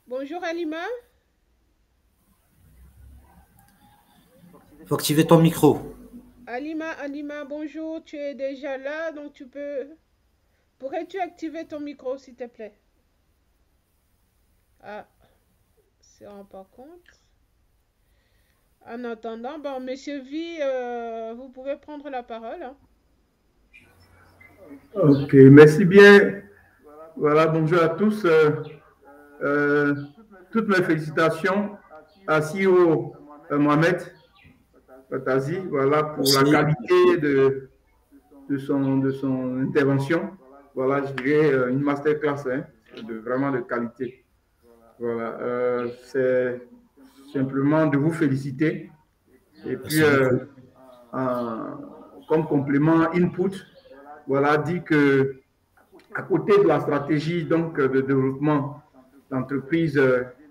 Bonjour Halima. Il faut activer ton micro. Halima, bonjour. Tu es déjà là, donc tu peux... Pourrais-tu activer ton micro, s'il te plaît? Ah, c'est rend pas compte. En attendant, bon, Monsieur V, vous pouvez prendre la parole. Hein. Ok, merci bien. Voilà, bonjour à tous. Toutes mes félicitations à CEO Mohamed Fatazi, voilà, pour la qualité de son intervention. Voilà, je dirais une masterclass, hein, vraiment de qualité. Voilà, c'est simplement de vous féliciter. Et puis, comme complément input, voilà, dit que à côté de la stratégie donc de développement d'entreprise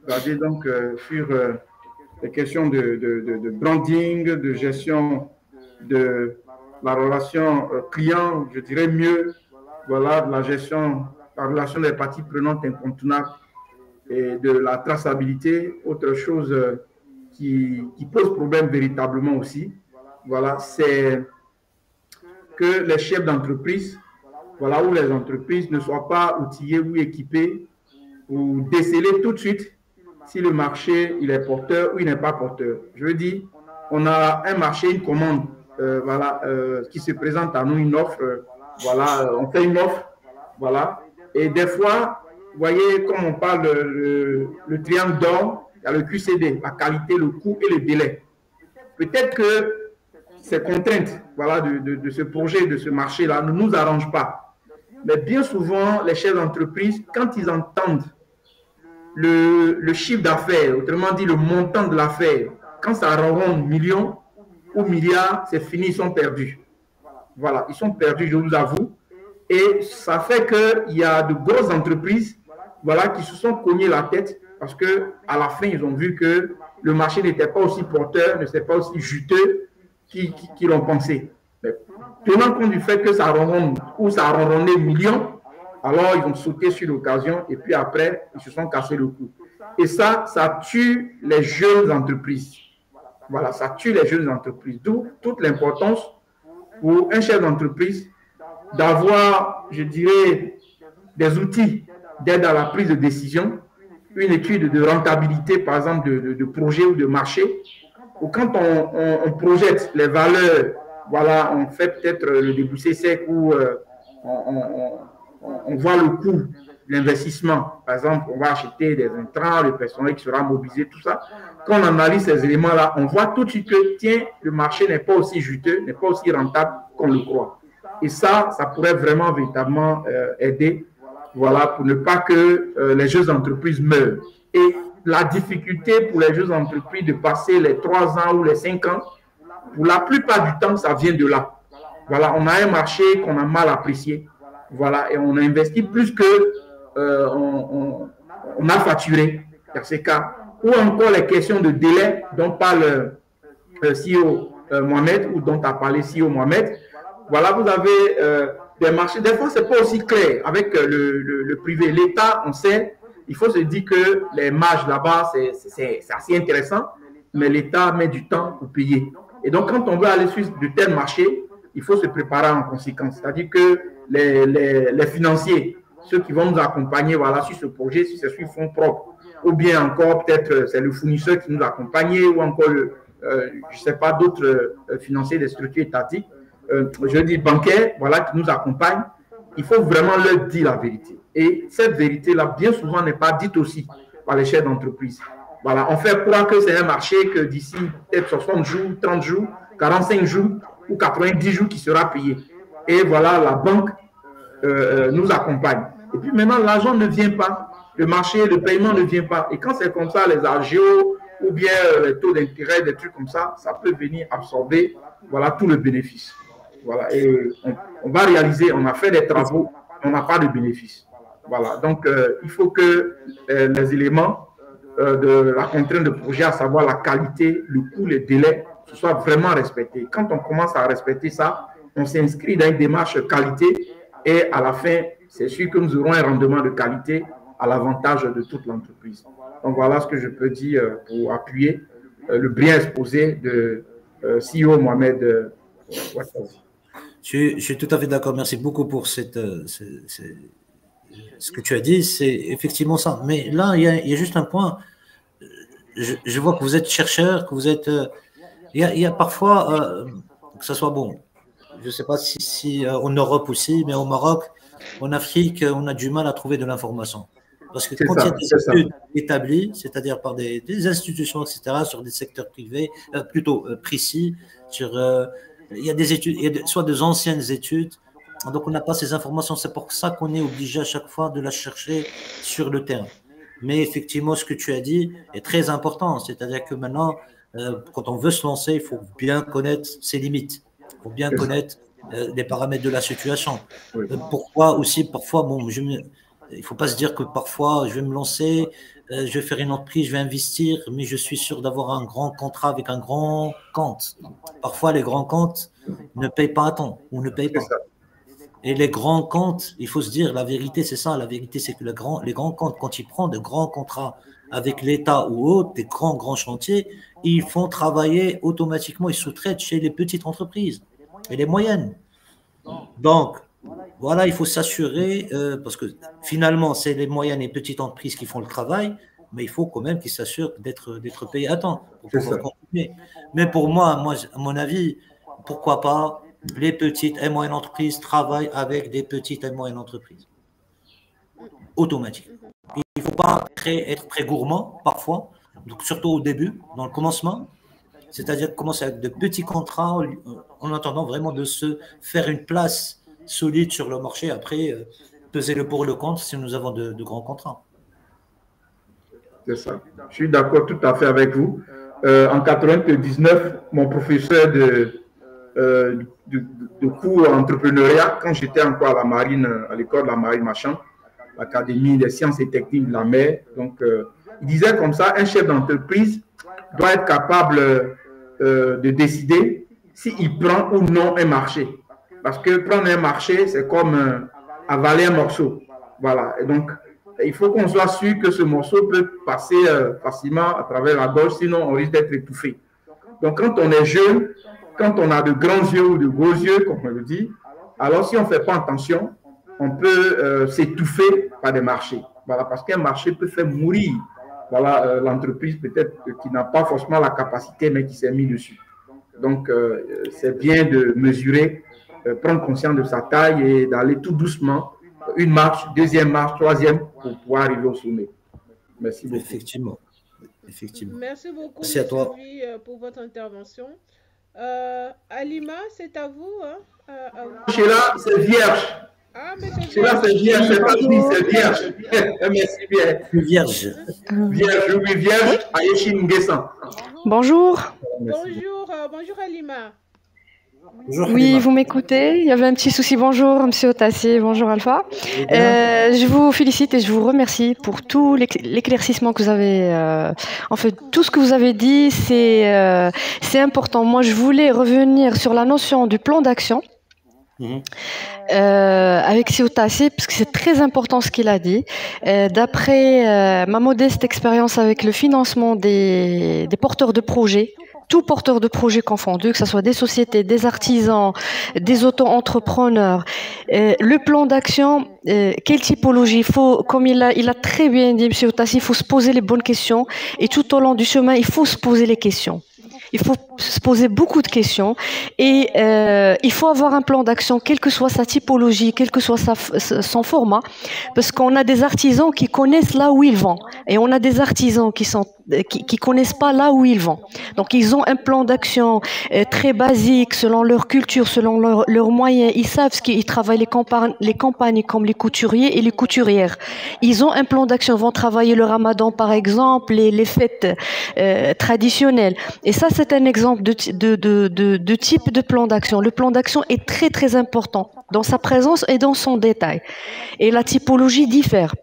basée donc sur les questions de branding, de gestion de la relation client, je dirais mieux, voilà, de la relation des parties prenantes incontournables et de la traçabilité, autre chose qui pose problème véritablement aussi. Voilà, c'est que les chefs d'entreprise, voilà, où les entreprises ne soient pas outillées ou équipées pour déceler tout de suite si le marché il est porteur ou il n'est pas porteur. Je veux dire, on a un marché, une commande, voilà, qui se présente à nous, une offre, voilà, on fait une offre, voilà, et des fois, vous voyez, comme on parle le triangle d'or, il y a le QCD, la qualité, le coût et le délai. Peut-être que ces contraintes, voilà, de ce projet, de ce marché-là, ne nous arrangent pas. Mais bien souvent, les chefs d'entreprise, quand ils entendent le chiffre d'affaires, autrement dit le montant de l'affaire, quand ça ronronne millions ou milliards, c'est fini, ils sont perdus. Voilà, ils sont perdus, je vous avoue. Et ça fait qu'il y a de grosses entreprises, voilà, qui se sont cognées la tête parce qu'à la fin, ils ont vu que le marché n'était pas aussi porteur, ne s'est pas aussi juteux qu'ils l'ont pensé. Mais tenant compte du fait que ça ronronne ou ça a ronronné millions, alors ils ont sauté sur l'occasion et puis après, ils se sont cassés le cou. Et ça tue les jeunes entreprises. Voilà, ça tue les jeunes entreprises. D'où toute l'importance pour un chef d'entreprise d'avoir, je dirais, des outils d'aide à la prise de décision, une étude de rentabilité, par exemple, de projet ou de marché, ou quand on projette les valeurs, voilà, on fait peut-être le débouché sec ou on voit le coût de l'investissement. Par exemple, on va acheter des intrants, le personnel qui sera mobilisé, tout ça. Quand on analyse ces éléments-là, on voit tout de suite que, tiens, le marché n'est pas aussi juteux, n'est pas aussi rentable qu'on le croit. Et ça pourrait vraiment, véritablement aider, voilà, pour ne pas que les jeunes entreprises meurent. Et la difficulté pour les jeunes entreprises de passer les 3 ans ou les 5 ans, pour la plupart du temps, ça vient de là. Voilà, on a un marché qu'on a mal apprécié. Voilà, et on a investi plus que on a facturé dans ces cas. Ou encore les questions de délai dont parle CEO Mohamed, ou dont a parlé CEO Mohamed. Voilà, vous avez des marchés. Des fois, ce n'est pas aussi clair avec le privé. L'État, on sait, il faut se dire que les marges là-bas, c'est assez intéressant, mais l'État met du temps pour payer. Et donc, quand on veut aller sur de tels marchés, il faut se préparer en conséquence. C'est-à-dire que les financiers, ceux qui vont nous accompagner, voilà, sur ce projet, si c'est sur fonds propres, ou bien encore peut-être c'est le fournisseur qui nous accompagne, ou encore, je ne sais pas, d'autres financiers des structures étatiques, je dis bancaires, voilà, qui nous accompagnent, il faut vraiment leur dire la vérité. Et cette vérité-là, bien souvent, n'est pas dite aussi par les chefs d'entreprise. Voilà, on fait croire que c'est un marché que d'ici peut-être 60 jours, 30 jours, 45 jours ou 90 jours qui sera payé. Et voilà, la banque nous accompagne. Et puis maintenant, l'argent ne vient pas. Le marché, le paiement ne vient pas. Et quand c'est comme ça, les AGO ou bien les taux d'intérêt, des trucs comme ça, ça peut venir absorber, voilà, tout le bénéfice. Voilà, et on va réaliser, on a fait des travaux, on n'a pas de bénéfice. Voilà, donc il faut que les éléments de la contrainte de projet, à savoir la qualité, le coût, les délais, ce soit vraiment respecté. Quand on commence à respecter ça, on s'inscrit dans une démarche qualité et à la fin, c'est sûr que nous aurons un rendement de qualité à l'avantage de toute l'entreprise. Donc voilà ce que je peux dire pour appuyer le bien exposé de CEO Mohamed Ouattara. Je suis tout à fait d'accord. Merci beaucoup pour ce que tu as dit. C'est effectivement ça. Mais là, il y a juste un point. Je vois que vous êtes chercheur, que vous êtes. Il y a parfois, que ce soit bon, je ne sais pas si en Europe aussi, mais au Maroc, en Afrique, on a du mal à trouver de l'information. Parce que quand il y a des études établies, c'est-à-dire par des institutions, etc., sur des secteurs privés, plutôt précis, il y a des études, il y a soit des anciennes études, donc on n'a pas ces informations. C'est pour ça qu'on est obligé à chaque fois de la chercher sur le terrain. Mais effectivement, ce que tu as dit est très important. C'est-à-dire que maintenant, quand on veut se lancer, il faut bien connaître ses limites. Il faut bien connaître les paramètres de la situation. Pourquoi aussi, parfois, bon, il ne faut pas se dire que parfois, je vais me lancer, je vais faire une entreprise, je vais investir, mais je suis sûr d'avoir un grand contrat avec un grand compte. Parfois, les grands comptes ne payent pas à temps ou ne payent pas. Et les grands comptes, il faut se dire, la vérité, c'est ça. La vérité, c'est que les grands comptes, quand ils prennent de grands contrats avec l'État ou autres, des grands chantiers, ils font travailler automatiquement, ils sous-traitent chez les petites entreprises et les moyennes. Donc, voilà, il faut s'assurer, parce que finalement, c'est les moyennes et petites entreprises qui font le travail, mais il faut quand même qu'ils s'assurent d'être payés à temps pour pouvoir continuer. Mais pour moi, à mon avis, pourquoi pas les petites et moyennes entreprises travaillent avec des petites et moyennes entreprises. Automatique. Il ne faut pas être très gourmand, parfois, donc surtout au début, dans le commencement, c'est-à-dire commencer avec de petits contrats en attendant vraiment de se faire une place solide sur le marché, après peser le pour le contre si nous avons de grands contrats. C'est ça. Je suis d'accord tout à fait avec vous. En 99, mon professeur de cours entrepreneuriat, quand j'étais encore à la marine, à l'école de la marine Marchand, l'Académie des sciences et techniques de la mer, donc Il disait comme ça, un chef d'entreprise doit être capable de décider s'il prend ou non un marché. Parce que prendre un marché, c'est comme avaler un morceau. Voilà. Et donc, il faut qu'on soit sûr que ce morceau peut passer facilement à travers la gorge, sinon on risque d'être étouffé. Donc, quand on est jeune, quand on a de grands yeux ou de gros yeux, comme on le dit, alors si on ne fait pas attention, on peut s'étouffer par des marchés. Voilà, parce qu'un marché peut faire mourir voilà, l'entreprise peut-être qui n'a pas forcément la capacité, mais qui s'est mis dessus. Donc, c'est bien de mesurer, prendre conscience de sa taille et d'aller tout doucement, une marche, deuxième marche, troisième, pour pouvoir arriver au sommet. Merci beaucoup. Effectivement. Merci beaucoup, Merci à toi. Vie, pour votre intervention. Alima, c'est à vous. Hein? Sheila, c'est vierge. Ah, mais c'est Sheila, c'est vierge, c'est pas dit, c'est vierge. Merci bien. Vierge. Vierge, oui, vierge, Ayeshi Nguessan. Bonjour. Bonjour Alima. Bonjour, Oui, Halima. vous m'écoutez? Il y avait un petit souci. Bonjour, Monsieur Otassi. Bonjour, Alpha. Je vous félicite et je vous remercie pour tout l'éclaircissement que vous avez. En fait, tout ce que vous avez dit, c'est important. Moi, je voulais revenir sur la notion du plan d'action. Avec Otassi, parce que c'est très important ce qu'il a dit. D'après ma modeste expérience avec le financement des porteurs de projets, tous porteurs de projets confondus, que ce soit des sociétés, des artisans, des auto-entrepreneurs, le plan d'action, quelle typologie? Il faut, comme il a très bien dit, M. Otassi, il faut se poser les bonnes questions et tout au long du chemin, il faut se poser les questions. Il faut se poser beaucoup de questions et il faut avoir un plan d'action, quelle que soit sa typologie, quel que soit son format, parce qu'on a des artisans qui connaissent là où ils vont et on a des artisans qui connaissent pas là où ils vont. Donc ils ont un plan d'action très basique selon leur culture, selon leurs moyens. Ils savent ce qu'ils travaillent les campagnes comme les couturiers et les couturières. Ils ont un plan d'action, ils vont travailler le Ramadan par exemple, les fêtes traditionnelles. Et ça c'est un exemple de type de plan d'action. Le plan d'action est très très important dans sa présence et dans son détail. Et la typologie diffère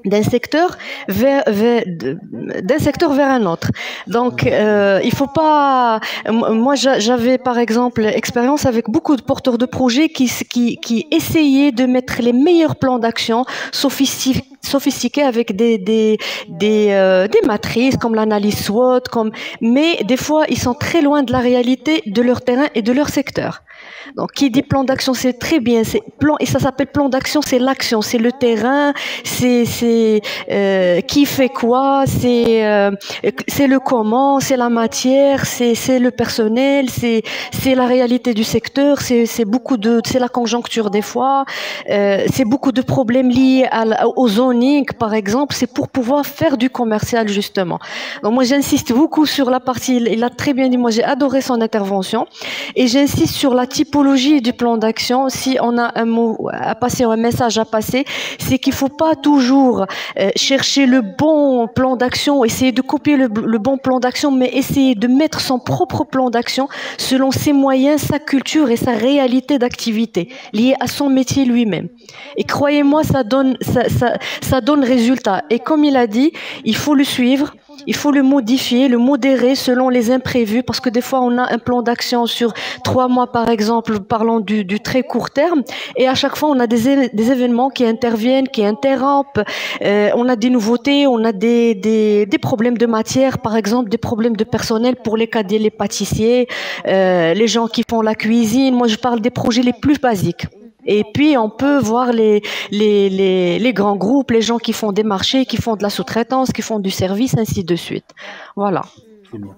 d'un secteur vers un autre. Donc, il faut pas. Moi, j'avais par exemple expérience avec beaucoup de porteurs de projets qui essayaient de mettre les meilleurs plans d'action sophistiqués avec des matrices comme l'analyse SWOT, mais des fois ils sont très loin de la réalité de leur terrain et de leur secteur. Donc, qui dit plan d'action, c'est très bien. Et ça s'appelle plan d'action, c'est l'action, c'est le terrain, c'est qui fait quoi, c'est le comment, c'est la matière, c'est le personnel, c'est la réalité du secteur, c'est la conjoncture des fois, c'est beaucoup de problèmes liés au zoning, par exemple. C'est pour pouvoir faire du commercial justement. Donc moi, j'insiste beaucoup sur la partie. Il a très bien dit. Moi, j'ai adoré son intervention et j'insiste sur la typologie du plan d'action. Si on a un mot à passer, un message à passer, c'est qu'il faut pas toujours chercher le bon plan d'action, essayer de copier le bon plan d'action, mais essayer de mettre son propre plan d'action selon ses moyens, sa culture et sa réalité d'activité liée à son métier lui-même. Et croyez-moi, ça donne résultat. Et comme il a dit, il faut le suivre. Il faut le modifier, le modérer selon les imprévus, parce que des fois, on a un plan d'action sur 3 mois, par exemple, parlant du très court terme, et à chaque fois, on a des événements qui interviennent, qui interrompent, on a des nouveautés, on a des problèmes de matière, par exemple, des problèmes de personnel pour les cadets, les pâtissiers, les gens qui font la cuisine. Moi, je parle des projets les plus basiques. Et puis, on peut voir les grands groupes, les gens qui font des marchés, qui font de la sous-traitance, qui font du service, ainsi de suite. Voilà.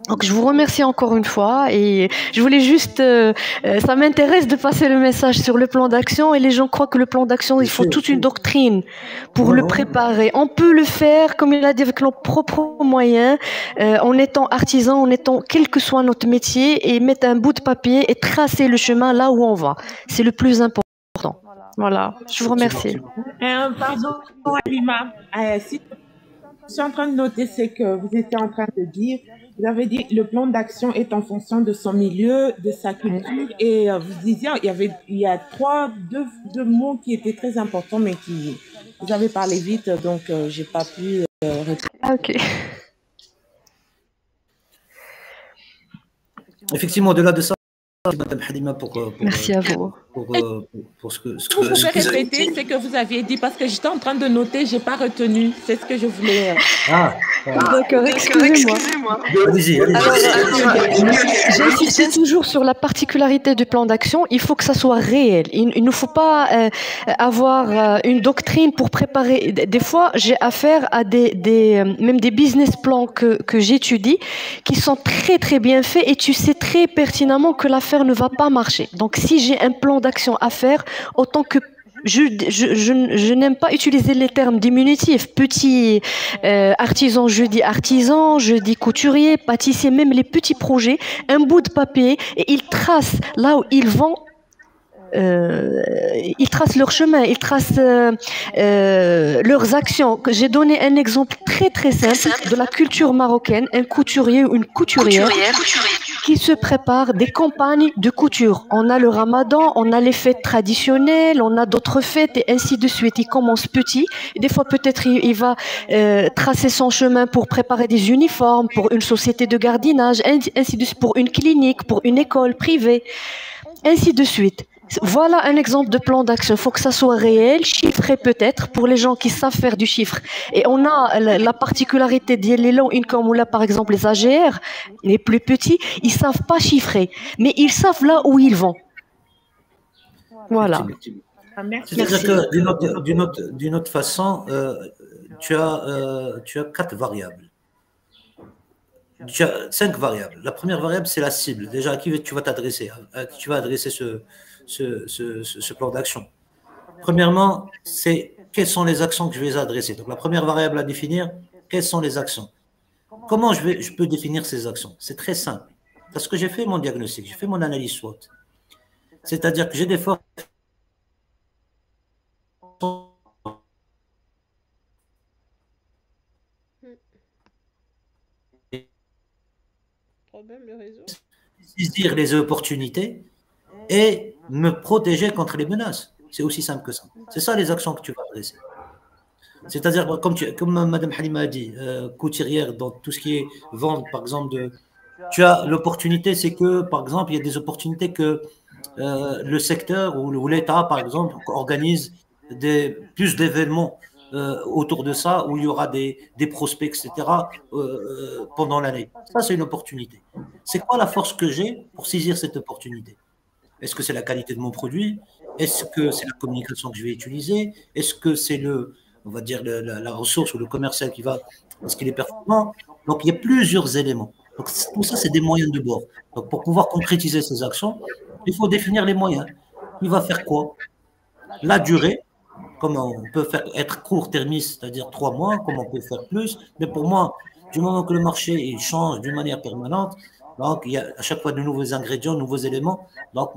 Donc, je vous remercie encore une fois et je voulais juste, ça m'intéresse de passer le message sur le plan d'action et les gens croient que le plan d'action, il faut toute une doctrine pour le préparer. On peut le faire, comme il a dit, avec nos propres moyens, en étant artisan, quel que soit notre métier, et mettre un bout de papier et tracer le chemin là où on va. C'est le plus important. Voilà, je vous remercie. Pardon, Alima. Si je suis en train de noter ce que vous étiez en train de dire. Vous avez dit le plan d'action est en fonction de son milieu, de sa culture, et vous disiez il y a deux mots qui étaient très importants, mais vous avez parlé vite, donc j'ai pas pu Ah, ok. Effectivement, au-delà de ça, Madame Halima, Merci à vous. pour ce que. Vous pouvez répéter ce que vous aviez dit parce que j'étais en train de noter, j'ai pas retenu. C'est ce que je voulais. D'accord, excusez-moi. Allez-y. J'insiste toujours sur la particularité du plan d'action. Il faut que ça soit réel. Il ne faut pas avoir une doctrine pour préparer. Des fois, j'ai affaire à même des business plans que j'étudie qui sont très très bien faits et tu sais très pertinemment que l'affaire ne va pas marcher. Donc, si j'ai un plan d'action à faire, autant que je n'aime pas utiliser les termes diminutifs. Petit artisan, je dis couturier, pâtissier, même les petits projets, un bout de papier et ils tracent là où ils vont. Ils tracent leur chemin, ils tracent leurs actions. J'ai donné un exemple très très simple de la culture marocaine, un couturier ou une couturière qui se prépare des campagnes de couture. On a le ramadan, on a les fêtes traditionnelles, on a d'autres fêtes et ainsi de suite. Il commence petit, des fois peut-être il va tracer son chemin pour préparer des uniformes pour une société de gardiennage, ainsi de suite, pour une clinique, pour une école privée, ainsi de suite. Voilà un exemple de plan d'action. Il faut que ça soit réel, chiffré peut-être, pour les gens qui savent faire du chiffre. Et on a la particularité des low income, ou là par exemple les AGR, les plus petits, ils savent pas chiffrer, mais ils savent là où ils vont. Voilà. C'est-à-dire que d'une autre façon, tu as 4 variables. Tu as 5 variables. La première variable, c'est la cible. Déjà, à qui tu vas t'adresser, à qui tu vas adresser ce plan d'action. Premièrement, c'est quelles sont les actions que je vais adresser. Donc, la première variable à définir, quelles sont les actions. Comment je peux définir ces actions? C'est très simple. Parce que j'ai fait mon diagnostic, j'ai fait mon analyse SWOT. C'est-à-dire que j'ai des forces. Saisir les opportunités et me protéger contre les menaces. C'est aussi simple que ça. C'est ça les actions que tu vas adresser. C'est-à-dire, comme Mme Halima a dit, couturière, dans tout ce qui est vente, par exemple, tu as l'opportunité, c'est que, par exemple, il y a des opportunités que le secteur ou l'État, par exemple, organise plus d'événements autour de ça, où il y aura des prospects, etc., pendant l'année. Ça, c'est une opportunité. C'est quoi la force que j'ai pour saisir cette opportunité? Est-ce que c'est la qualité de mon produit? Est-ce que c'est la communication que je vais utiliser? Est-ce que c'est on va dire, la ressource ou le commercial qui va, est-ce qu'il est performant? Donc, il y a plusieurs éléments. Donc, tout ça, c'est des moyens de bord. Donc, pour pouvoir concrétiser ces actions, il faut définir les moyens. Il va faire quoi? La durée, comment on peut être court-termiste, c'est-à-dire 3 mois, comment on peut faire plus. Mais pour moi, du moment que le marché il change d'une manière permanente, donc il y a à chaque fois de nouveaux ingrédients, de nouveaux éléments, donc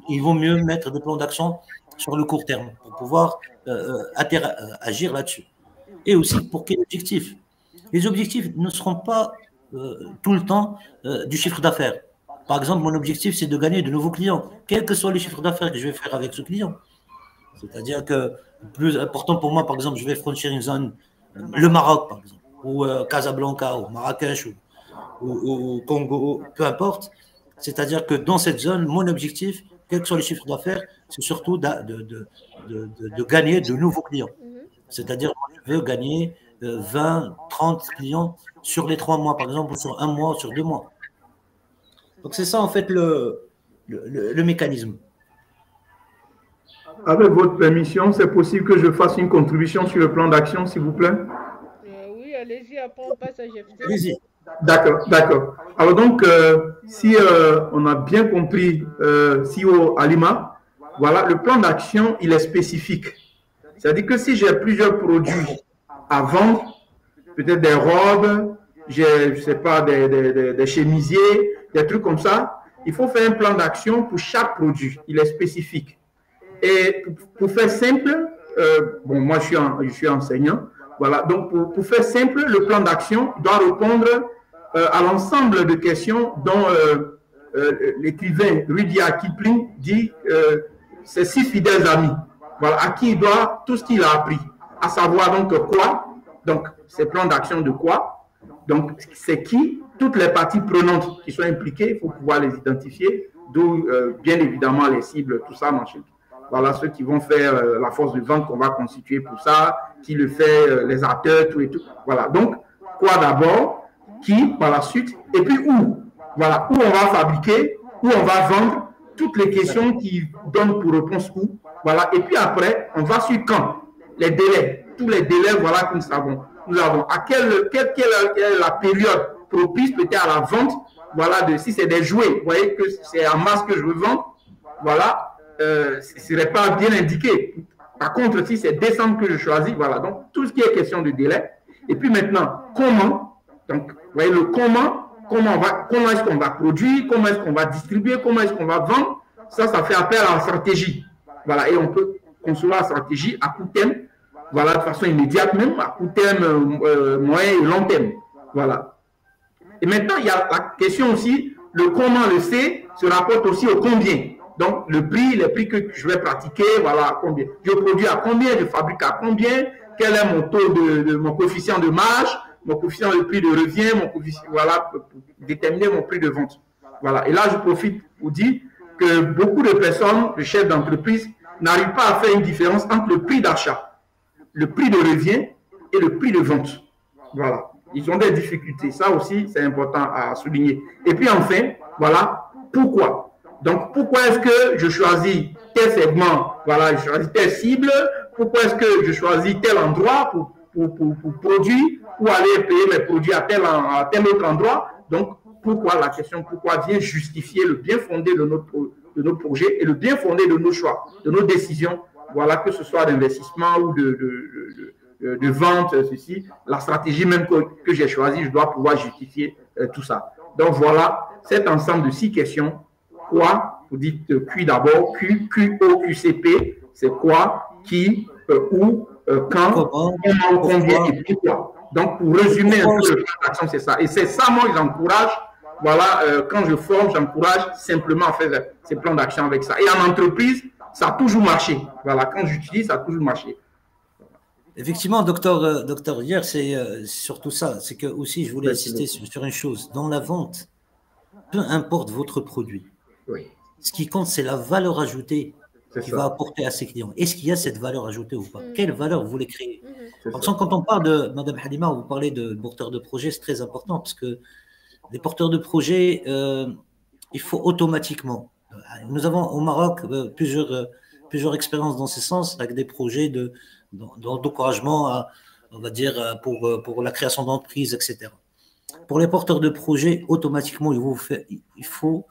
il vaut mieux mettre des plans d'action sur le court terme pour pouvoir agir là-dessus. Et aussi pour quel objectif? Les objectifs ne seront pas tout le temps du chiffre d'affaires. Par exemple, mon objectif, c'est de gagner de nouveaux clients, quel que soit le chiffre d'affaires que je vais faire avec ce client. C'est-à-dire que le plus important pour moi, par exemple, je vais franchir une zone, le Maroc, par exemple, ou Casablanca, ou Marrakech, ou Congo, peu importe. C'est-à-dire que dans cette zone, mon objectif, quel que soit le chiffre d'affaires, c'est surtout de gagner de nouveaux clients. C'est-à-dire que je veux gagner 20, 30 clients sur les 3 mois, par exemple, ou sur 1 mois, sur 2 mois. Donc, c'est ça, en fait, le mécanisme. Avec votre permission, c'est possible que je fasse une contribution sur le plan d'action, s'il vous plaît? Oui, allez-y, après on passe à GFT. Allez-y. D'accord. Alors donc, si on a bien compris, CEO Halima, voilà, le plan d'action, il est spécifique. C'est-à-dire que si j'ai plusieurs produits à vendre, peut-être des robes, je ne sais pas, des chemisiers, des trucs comme ça, il faut faire un plan d'action pour chaque produit. Il est spécifique. Et pour faire simple, bon, moi je suis enseignant, voilà, donc pour faire simple, le plan d'action doit répondre à l'ensemble de questions dont l'écrivain Rudyard Kipling dit ses 6 fidèles amis, voilà, à qui il doit tout ce qu'il a appris, à savoir donc quoi, Donc, ces plans d'action de quoi? Donc, c'est qui? Toutes les parties prenantes qui sont impliquées, il faut pouvoir les identifier, d'où bien évidemment les cibles, tout ça, machin. Voilà ceux qui vont faire la force de vente qu'on va constituer pour ça, qui le fait, les acteurs, tout et tout. Voilà. Donc, quoi d'abord, qui par la suite, et puis où? Voilà, où on va fabriquer, où on va vendre, toutes les questions qui donnent pour réponse où. Voilà. Et puis après, on va sur quand? Les délais, tous les délais, voilà que nous avons. À quelle est la période propice peut-être à la vente, voilà, si c'est des jouets, vous voyez que c'est en masse que je veux vendre, voilà. Ce ne serait pas bien indiqué. Par contre, si c'est décembre que je choisis, voilà. Donc, tout ce qui est question de délai. Et puis maintenant, comment? Donc, vous voyez le comment est-ce qu'on va produire, comment est-ce qu'on va distribuer, comment est-ce qu'on va vendre. Ça fait appel à la stratégie. Voilà. Et on peut construire la stratégie à court terme, voilà, de façon immédiate même, à court terme, moyen et long terme. Voilà. Et maintenant, il y a la question aussi, le comment, le C, se rapporte aussi au combien. Donc, le prix, les prix que je vais pratiquer, voilà, combien. Je produis à combien, je fabrique à combien, quel est mon taux mon coefficient de marge, mon coefficient de prix de revient, mon coefficient, voilà, pour déterminer mon prix de vente. Voilà. Et là, je profite pour dire que beaucoup de personnes, les chefs d'entreprise, n'arrivent pas à faire une différence entre le prix d'achat, le prix de revient et le prix de vente. Voilà. Ils ont des difficultés. Ça aussi, c'est important à souligner. Et puis enfin, voilà, pourquoi? Donc, pourquoi est-ce que je choisis tel segment, voilà, je choisis telle cible, pourquoi est-ce que je choisis tel endroit pour produire, ou aller payer mes produits à tel autre endroit. Donc, pourquoi la question pourquoi vient justifier le bien fondé de notre projet et le bien fondé de nos choix, de nos décisions, voilà, que ce soit d'investissement ou de vente, ceci, la stratégie même que j'ai choisie, je dois pouvoir justifier tout ça. Donc, voilà cet ensemble de 6 questions. Quoi, vous dites Q d'abord, QOQCP, c'est quoi, qui, où, quand, comment, combien et pourquoi. Donc, pour résumer un peu le plan d'action, c'est ça. Et c'est ça, moi, j'encourage, voilà, quand je forme, j'encourage simplement à faire ces plans d'action avec ça. Et en entreprise, ça a toujours marché. Voilà, quand j'utilise, ça a toujours marché. Effectivement, docteur, hier, c'est surtout ça. C'est que aussi, je voulais insister sur une chose. Dans la vente, peu importe votre produit, oui. Ce qui compte, c'est la valeur ajoutée qu'il va apporter à ses clients. Est-ce qu'il y a cette valeur ajoutée ou pas? Quelle valeur vous voulez créer? Par exemple, quand on parle de, Madame Halima, vous parlez de porteurs de projets, c'est très important parce que les porteurs de projets, il faut automatiquement. Nous avons au Maroc plusieurs expériences dans ce sens, avec des projets d'encouragement, on va dire, pour la création d'entreprises, etc. Pour les porteurs de projets, automatiquement, il faut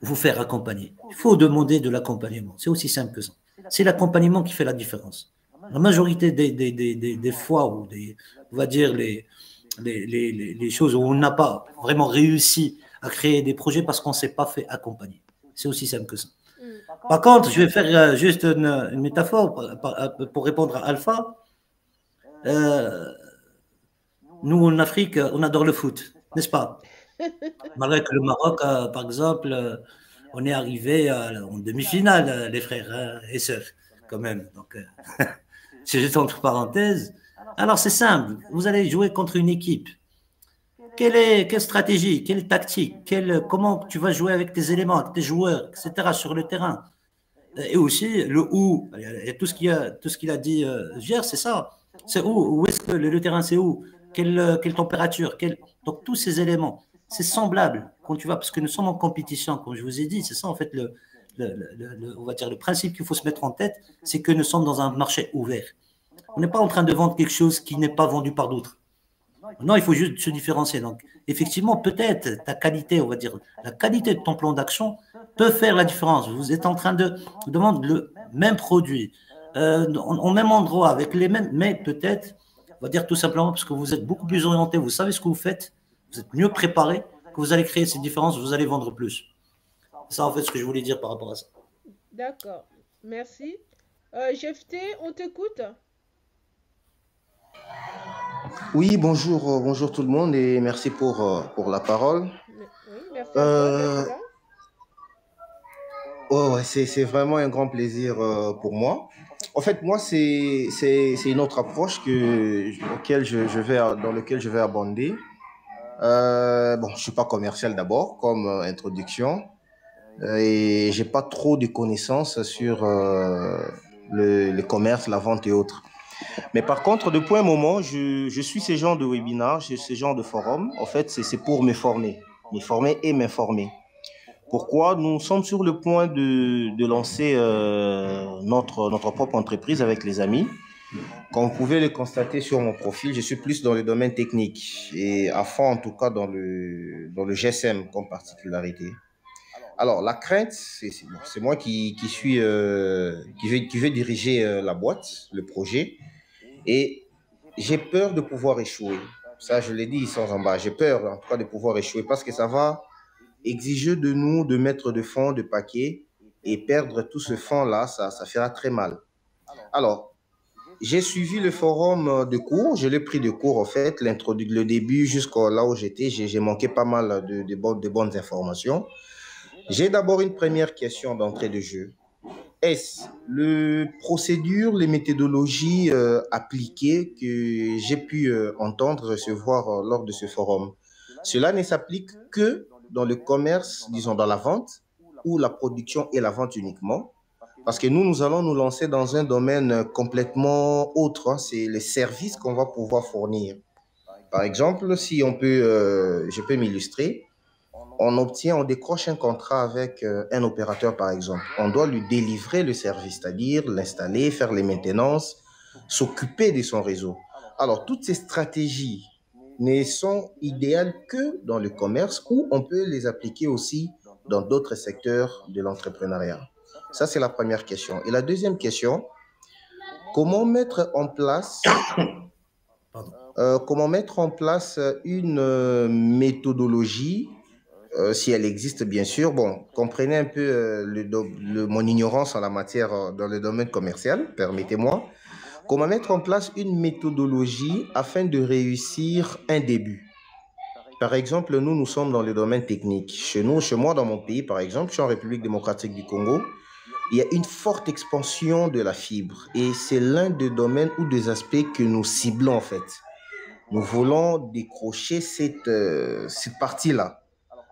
vous faire accompagner. Il faut demander de l'accompagnement. C'est aussi simple que ça. C'est l'accompagnement qui fait la différence. La majorité des fois où on va dire les choses où on n'a pas vraiment réussi à créer des projets parce qu'on ne s'est pas fait accompagner. C'est aussi simple que ça. Par contre, je vais faire juste une métaphore pour répondre à Alpha. Nous, en Afrique, on adore le foot, n'est-ce pas? Malgré que le Maroc, par exemple, on est arrivé en demi-finale, les frères et sœurs, quand même. Donc, c'est juste entre parenthèses. Alors, c'est simple. Vous allez jouer contre une équipe. Quelle stratégie, quelle tactique, comment tu vas jouer avec tes éléments, avec tes joueurs, etc. sur le terrain. Et aussi, le où. Et tout ce qu'il a dit hier, c'est ça. C'est où est-ce que le terrain, c'est où? Quelle température, donc tous ces éléments. C'est semblable quand tu vas, parce que nous sommes en compétition, comme je vous ai dit, c'est ça en fait on va dire le principe qu'il faut se mettre en tête, c'est que nous sommes dans un marché ouvert. On n'est pas en train de vendre quelque chose qui n'est pas vendu par d'autres. Non, il faut juste se différencier. Donc, effectivement, peut-être ta qualité, on va dire, la qualité de ton plan d'action peut faire la différence. Vous êtes en train de vendre le même produit, au même endroit, avec les mêmes, mais peut-être, on va dire tout simplement parce que vous êtes beaucoup plus orienté, vous savez ce que vous faites, vous êtes mieux préparé, que vous allez créer cette différence, vous allez vendre plus. C'est ça, en fait, ce que je voulais dire par rapport à ça. D'accord. Merci. Jefté, on t'écoute? Oui, bonjour tout le monde et merci pour la parole. Oui, merci à toi. Ouais, c'est vraiment un grand plaisir pour moi. En fait, moi, c'est une autre approche dans laquelle je vais abonder. Bon, je suis pas commercial d'abord, comme introduction, et j'ai pas trop de connaissances sur le commerce, la vente et autres. Mais par contre, depuis un moment, je suis ces genres de webinaires, ces genres de forums. En fait, c'est pour me former et m'informer. Pourquoi? Nous sommes sur le point de lancer notre propre entreprise avec les amis. Comme vous pouvez le constater sur mon profil, je suis plus dans le domaine technique et à fond en tout cas dans le GSM comme particularité. Alors, la crainte, c'est moi qui vais diriger la boîte, le projet, et j'ai peur de pouvoir échouer. Ça, je l'ai dit sans embâche. J'ai peur en tout cas de pouvoir échouer parce que ça va exiger de nous de mettre de fonds, de paquets, et perdre tout ce fonds-là, ça fera très mal. Alors, j'ai suivi le forum de cours, je l'ai pris de cours en fait, le début jusqu'à là où j'étais, j'ai manqué pas mal de bonnes informations. J'ai d'abord une première question d'entrée de jeu. Est-ce les procédures, les méthodologies appliquées que j'ai pu entendre, recevoir lors de ce forum, cela ne s'applique que dans le commerce, disons dans la vente, ou la production et la vente uniquement? Parce que nous allons nous lancer dans un domaine complètement autre, hein, c'est les services qu'on va pouvoir fournir. Par exemple, si je peux m'illustrer, on décroche un contrat avec un opérateur, par exemple. On doit lui délivrer le service, c'est-à-dire l'installer, faire les maintenances, s'occuper de son réseau. Alors, toutes ces stratégies ne sont idéales que dans le commerce ou on peut les appliquer aussi dans d'autres secteurs de l'entrepreneuriat. Ça, c'est la première question. Et la deuxième question, comment mettre en place une méthodologie, si elle existe bien sûr. Bon, comprenez un peu mon ignorance en la matière dans le domaine commercial, permettez-moi. Comment mettre en place une méthodologie afin de réussir un début? Par exemple, nous sommes dans le domaine technique. Chez moi, dans mon pays, par exemple, je suis en République démocratique du Congo, il y a une forte expansion de la fibre et c'est l'un des domaines ou des aspects que nous ciblons en fait. Nous voulons décrocher cette partie-là.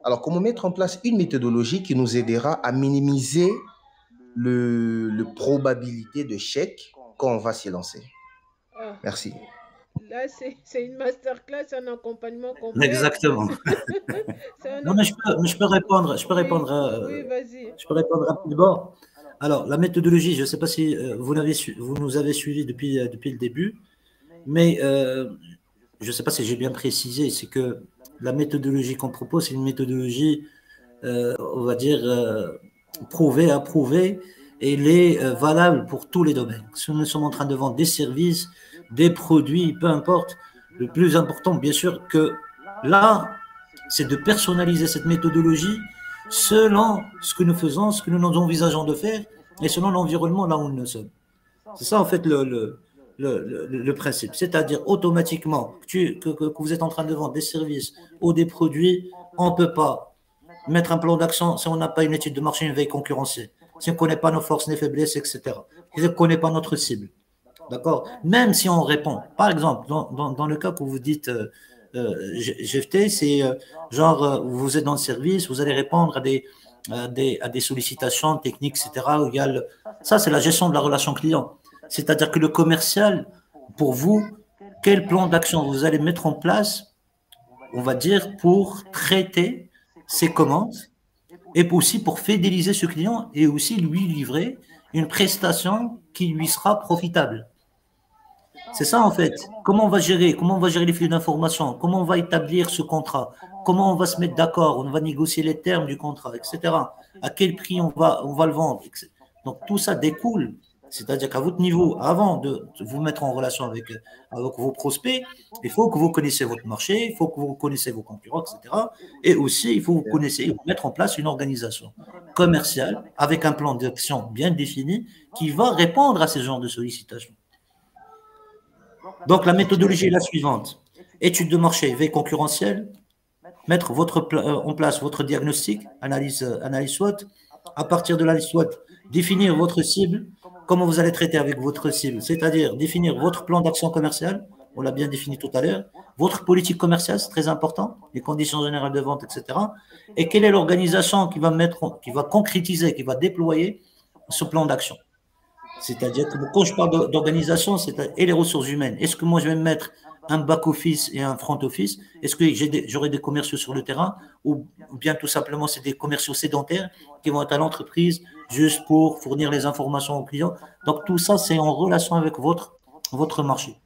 Alors, comment mettre en place une méthodologie qui nous aidera à minimiser le probabilité d'échec quand on va s'y lancer? Merci. Là, c'est une masterclass, un accompagnement complet. Exactement. Non, mais je peux répondre. Oui, vas-y. Je peux répondre rapidement. Alors, la méthodologie, je ne sais pas si vous nous avez suivis depuis le début, mais je ne sais pas si j'ai bien précisé, c'est que la méthodologie qu'on propose, c'est une méthodologie, on va dire, prouvée, approuvée, et elle est valable pour tous les domaines. Si nous sommes en train de vendre des services, des produits, peu importe, le plus important, bien sûr, que là, c'est de personnaliser cette méthodologie selon ce que nous faisons, ce que nous envisageons de faire, et selon l'environnement là où nous sommes. C'est ça, en fait, le principe. C'est-à-dire, automatiquement, que vous êtes en train de vendre des services ou des produits, on ne peut pas mettre un plan d'action si on n'a pas une étude de marché, une veille concurrentielle, si on ne connaît pas nos forces, nos faiblesses, etc. Si on ne connaît pas notre cible. D'accord? Même si on répond, par exemple, dans le cas que vous dites GFT, c'est genre, vous êtes dans le service, vous allez répondre à des sollicitations techniques, etc. Ça, c'est la gestion de la relation client. C'est-à-dire que le commercial, pour vous, quel plan d'action vous allez mettre en place, on va dire, pour traiter ses commandes et aussi pour fidéliser ce client et aussi lui livrer une prestation qui lui sera profitable. C'est ça, en fait. Comment on va gérer les flux d'information? Comment on va établir ce contrat? Comment on va se mettre d'accord? On va négocier les termes du contrat, etc. À quel prix on va le vendre, etc. Donc, tout ça découle. C'est-à-dire qu'à votre niveau, avant de vous mettre en relation avec vos prospects, il faut que vous connaissiez votre marché, il faut que vous connaissiez vos concurrents, etc. Et aussi, il faut que vous mettre en place une organisation commerciale avec un plan d'action bien défini qui va répondre à ce genre de sollicitations. Donc, la méthodologie est la suivante. Étude de marché, veille concurrentielle, mettre en place votre diagnostic, analyse SWOT. À partir de l'analyse SWOT, définir votre cible, comment vous allez traiter avec votre cible, c'est-à-dire définir votre plan d'action commerciale, on l'a bien défini tout à l'heure, votre politique commerciale, c'est très important, les conditions générales de vente, etc. Et quelle est l'organisation qui va concrétiser, qui va déployer ce plan d'action. C'est-à-dire que quand je parle d'organisation, c'est et les ressources humaines. Est-ce que moi je vais me mettre un back-office et un front-office? Est-ce que j'aurai des commerciaux sur le terrain ou bien tout simplement c'est des commerciaux sédentaires qui vont être à l'entreprise juste pour fournir les informations aux clients? Donc tout ça, c'est en relation avec votre marché.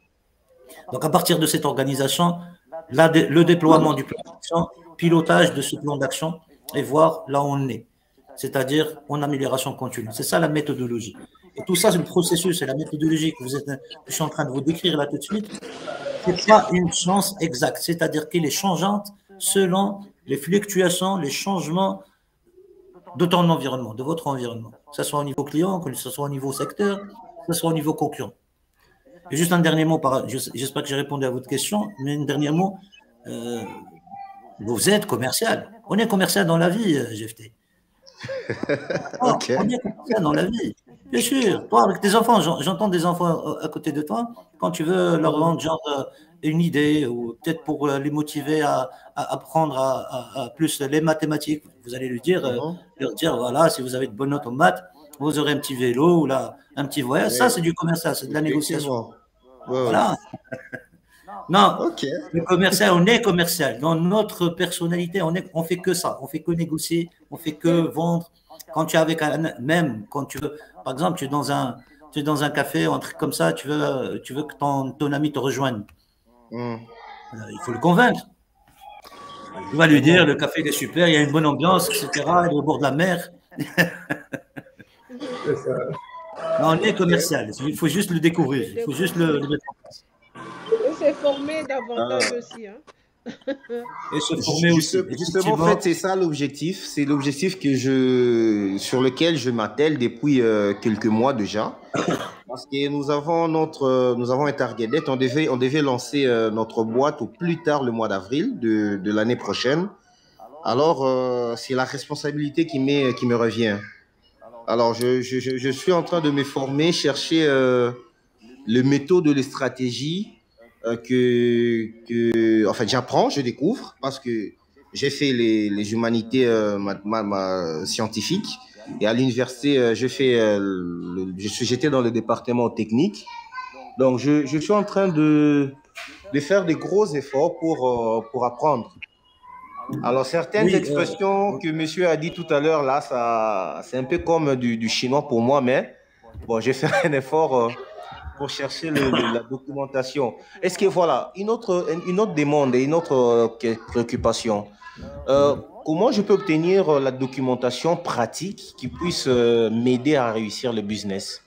Donc à partir de cette organisation, le déploiement du plan d'action, pilotage de ce plan d'action et voir là où on est. C'est-à-dire en amélioration continue. C'est ça la méthodologie. Et tout ça, c'est le processus, c'est la méthodologie que je suis en train de vous décrire là tout de suite. Ce n'est pas une science exacte, c'est-à-dire qu'elle est changeante selon les fluctuations, les changements de ton environnement, de votre environnement, que ce soit au niveau client, que ce soit au niveau secteur, que ce soit au niveau concurrent. Et juste un dernier mot, j'espère que j'ai répondu à votre question, mais un dernier mot, vous êtes commercial. On est commercial dans la vie, GFT. Ok. On est commercial dans la vie. Bien sûr, toi avec tes enfants, j'entends des enfants à côté de toi, quand tu veux leur vendre genre une idée ou peut-être pour les motiver à apprendre à plus les mathématiques, vous allez leur dire voilà, si vous avez de bonnes notes en maths, vous aurez un petit vélo ou là, un petit voyage. Ça, c'est du commercial, c'est de la négociation. Voilà. Non, Ok. le commercial, on est commercial. Dans notre personnalité, on fait que ça. On fait que négocier, on fait que vendre. Quand tu es avec même quand tu veux, par exemple, tu es dans un café ou un truc comme ça, tu veux que ton ami te rejoigne. Il faut le convaincre. Tu vas lui dire, le café il est super, il y a une bonne ambiance, etc. Il est au bord de la mer. Non, on est commercial. Il faut juste le découvrir. Il faut juste le mettre en place. Et se former davantage aussi. Hein. Et se former aussi. Justement, en fait, c'est ça l'objectif. C'est l'objectif sur lequel je m'attelle depuis quelques mois déjà. Parce que nous avons un target date. On devait lancer notre boîte au plus tard le mois d'avril de l'année prochaine. Alors, c'est la responsabilité qui me revient. Alors, je suis en train de me former, chercher les méthodes, les stratégies en fait, j'apprends, je découvre parce que j'ai fait les humanités scientifiques et à l'université, j'étais dans le département technique. Donc, je suis en train de faire des gros efforts pour apprendre. Alors, certaines expressions que monsieur a dit tout à l'heure, là, c'est un peu comme du chinois pour moi, mais bon, j'ai fait un effort pour chercher la documentation. Est-ce que, voilà, une autre demande et une autre préoccupation. Comment je peux obtenir la documentation pratique qui puisse m'aider à réussir le business?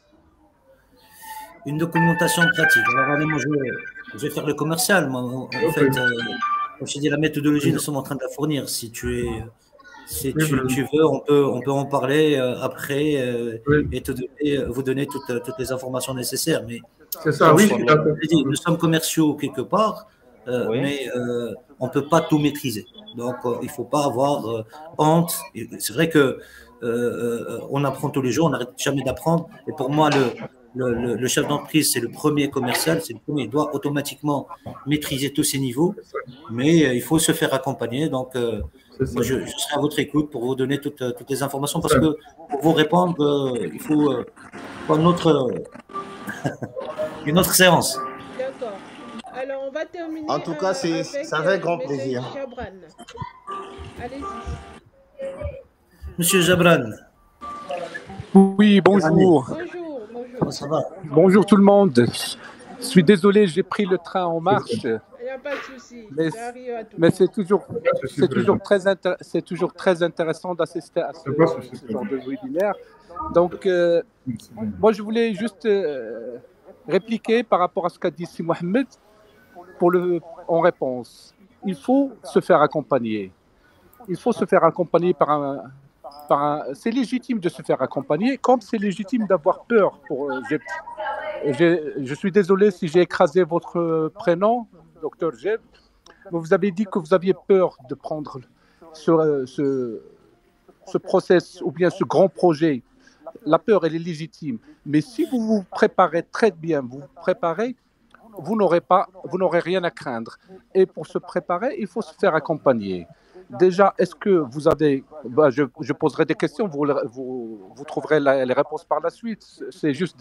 Une documentation pratique. Alors, allez, moi, je vais faire le commercial. Moi, en fait, comme je dis, la méthodologie, nous sommes en train de la fournir. Si tu veux, on peut en parler après et vous donner toutes les informations nécessaires. Mais c'est ça, oui. Nous sommes commerciaux quelque part, mais on ne peut pas tout maîtriser. Donc, il ne faut pas avoir honte. C'est vrai que on apprend tous les jours, on n'arrête jamais d'apprendre. Et pour moi, le chef d'entreprise, c'est le premier commercial, c'est le premier. Il doit automatiquement maîtriser tous ces niveaux, mais il faut se faire accompagner. Donc, moi, je serai à votre écoute pour vous donner toutes les informations parce que pour vous répondre, il faut une autre séance. D'accord. Alors, on va terminer. En tout cas, c'est avec grand plaisir. Jabran. Allez-y. Monsieur Jabran. Oui, bonjour. Bonjour. Ça va? Bonjour tout le monde. Je suis désolé, j'ai pris le train en marche. Il n'y a pas de souci. Mais c'est toujours très intéressant d'assister à ce genre de webinaire. Donc, moi, je voulais juste répliquer par rapport à ce qu'a dit Si Mohamed en réponse. Il faut se faire accompagner. Il faut se faire accompagner c'est légitime de se faire accompagner, comme c'est légitime d'avoir peur. Je suis désolé si j'ai écrasé votre prénom, Dr Jeb. Vous avez dit que vous aviez peur de prendre ce process ou bien ce grand projet la peur, elle est légitime. Mais si vous vous préparez très bien, vous n'aurez rien à craindre. Et pour se préparer, il faut se faire accompagner. Déjà, est-ce que vous avez... je poserai des questions, vous trouverez les réponses par la suite. C'est juste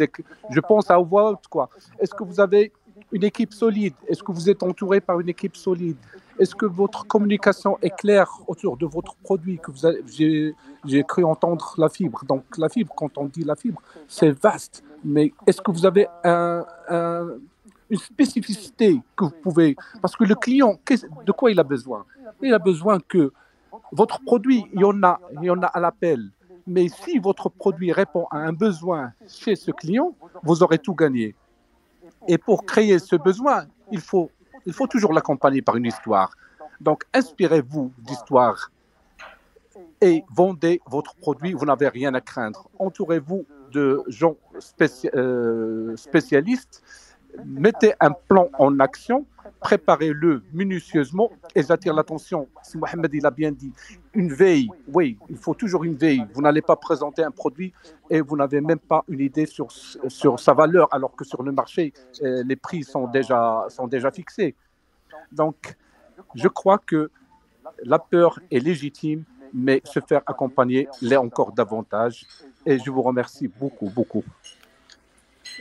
je pense à voix haute, quoi. Est-ce que vous avez une équipe solide? Est-ce que vous êtes entouré par une équipe solide? Est-ce que votre communication est claire autour de votre produit? J'ai cru entendre la fibre. Donc la fibre, quand on dit la fibre, c'est vaste. Mais est-ce que vous avez une spécificité que vous pouvez... Parce que le client, de quoi il a besoin? Il a besoin que votre produit, il y en a à l'appel. Mais si votre produit répond à un besoin chez ce client, vous aurez tout gagné. Et pour créer ce besoin, il faut toujours l'accompagner par une histoire. Donc, inspirez-vous d'histoire et vendez votre produit. Vous n'avez rien à craindre. Entourez-vous de gens spécialistes. Mettez un plan en action. Préparez-le minutieusement. Et j'attire l'attention, si Mohamed il a bien dit, une veille. Oui, il faut toujours une veille. Vous n'allez pas présenter un produit et vous n'avez même pas une idée sur sa valeur, alors que sur le marché, les prix sont déjà fixés. Donc, je crois que la peur est légitime, mais se faire accompagner l'est encore davantage. Et je vous remercie beaucoup, beaucoup.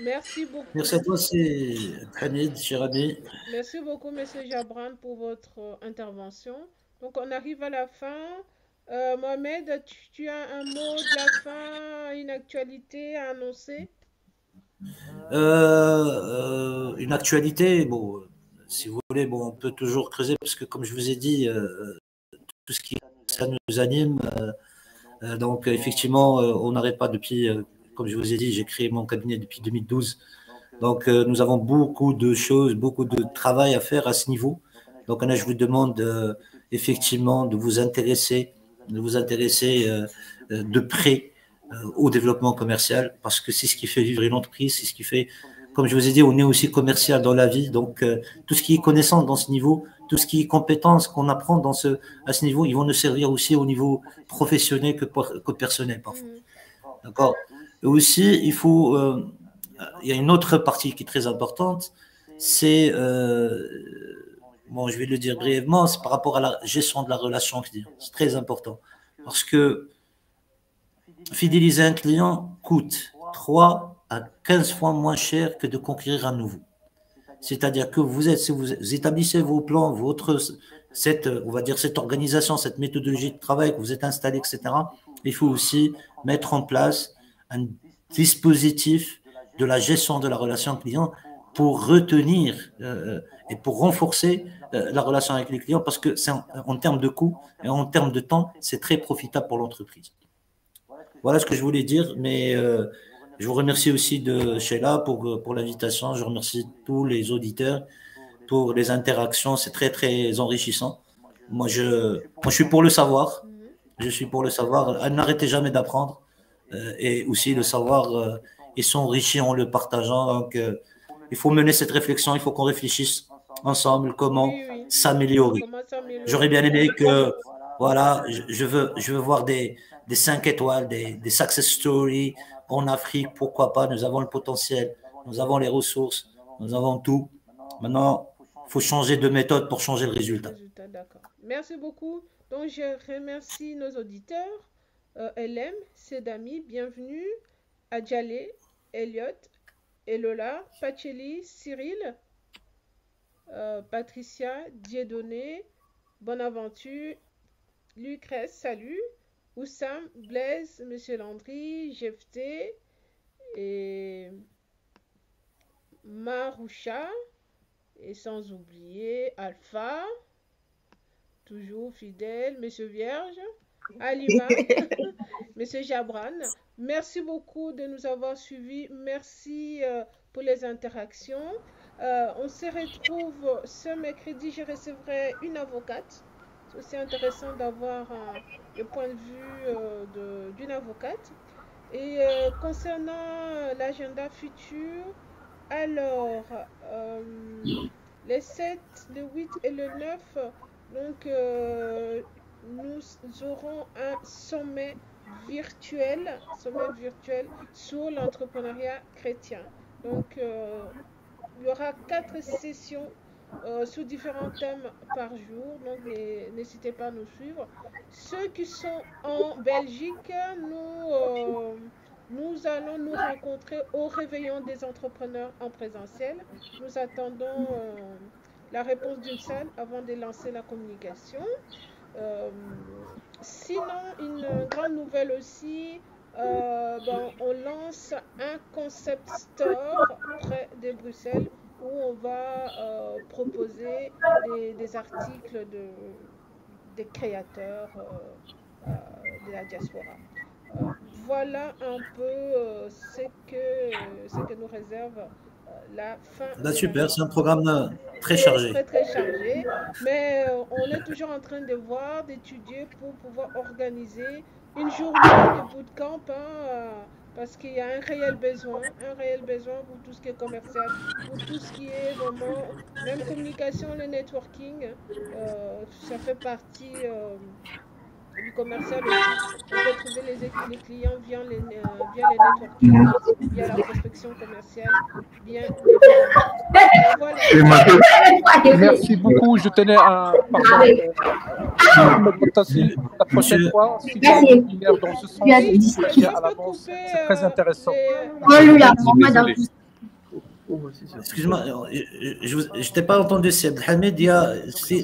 Merci beaucoup. Merci à toi, c'est Hamid, cher ami. Merci beaucoup, M. Jabran, pour votre intervention. Donc, on arrive à la fin. Mohamed, tu as un mot de la fin, une actualité à annoncer? Une actualité, bon, si vous voulez, bon, on peut toujours creuser, parce que comme je vous ai dit, tout ce qui ça nous anime. Donc, effectivement, on n'arrête pas depuis, comme je vous ai dit, j'ai créé mon cabinet depuis 2012. Donc, nous avons beaucoup de choses, beaucoup de travail à faire à ce niveau. Donc, là, je vous demande effectivement de vous intéresser de près au développement commercial, parce que c'est ce qui fait vivre une entreprise, c'est ce qui fait, comme je vous ai dit, on est aussi commercial dans la vie. Donc, tout ce qui est connaissance dans ce niveau, tout ce qui est compétences qu'on apprend à ce niveau, ils vont nous servir aussi au niveau professionnel que personnel parfois. D'accord. Et aussi, il y a une autre partie qui est très importante, c'est, bon, je vais le dire brièvement, c'est par rapport à la gestion de la relation client. C'est très important, parce que fidéliser un client coûte 3 à 15 fois moins cher que de conquérir un nouveau. C'est-à-dire que si vous établissez vos plans, on va dire cette organisation, cette méthodologie de travail que vous êtes installé, etc., il faut aussi mettre en place un dispositif de la gestion de la relation client pour retenir et pour renforcer la relation avec les clients, parce que en termes de coût et en termes de temps, c'est très profitable pour l'entreprise. Voilà ce que je voulais dire, mais je vous remercie aussi de Sheila pour l'invitation. Je remercie tous les auditeurs pour les interactions. C'est très, très enrichissant. Moi, je suis pour le savoir. Je suis pour le savoir. N'arrêtez jamais d'apprendre. Et aussi, le savoir il s'enrichit en le partageant. Donc, il faut mener cette réflexion. Il faut qu'on réfléchisse ensemble comment s'améliorer. J'aurais bien aimé que, voilà, je veux voir des 5 étoiles, des success stories en Afrique, pourquoi pas. Nous avons le potentiel, nous avons les ressources, nous avons tout. Maintenant, il faut changer de méthode pour changer le résultat. D'accord. Merci beaucoup. Donc, je remercie nos auditeurs. LM, Sedami, bienvenue. Adjalé, Elliot, Elola, Pacheli, Cyril, Patricia, Dieudonné, Bonaventure, Lucrèce, salut. Oussam, Blaise, Monsieur Landry, Jefté et Maroucha, et sans oublier Alpha, toujours fidèle, Monsieur Vierge, Alima, Monsieur Jabran. Merci beaucoup de nous avoir suivis. Merci pour les interactions. On se retrouve ce mercredi. Je recevrai une avocate. C'est aussi intéressant d'avoir le point de vue d'une avocate. Et concernant l'agenda futur, alors, les 7, le 8 et le 9, donc, nous aurons un sommet virtuel sur l'entrepreneuriat chrétien. Donc, il y aura 4 sessions sous différents thèmes par jour, donc n'hésitez pas à nous suivre. Ceux qui sont en Belgique, nous allons nous rencontrer au réveillon des entrepreneurs en présentiel. Nous attendons la réponse d'une salle avant de lancer la communication. Sinon, une grande nouvelle aussi, on lance un concept store près de Bruxelles où on va proposer des articles des créateurs de la diaspora. Voilà un peu ce que nous réserve la fin. Là, super, c'est un programme très chargé. Très chargé, mais on est toujours en train de voir, d'étudier pour pouvoir organiser une journée de bootcamp, parce qu'il y a un réel besoin pour tout ce qui est commercial, pour tout ce qui est vraiment, même communication, le networking, ça fait partie du commercial aussi. On peut trouver les clients via les networking, via la prospection commerciale, bien évidemment. Voilà. Merci beaucoup. Je tenais à la prochaine fois, si tu as une lumière dans ce sens, à l'avance, c'est très intéressant. Excuse-moi, je t'ai pas entendu, c'est Abdelhamid.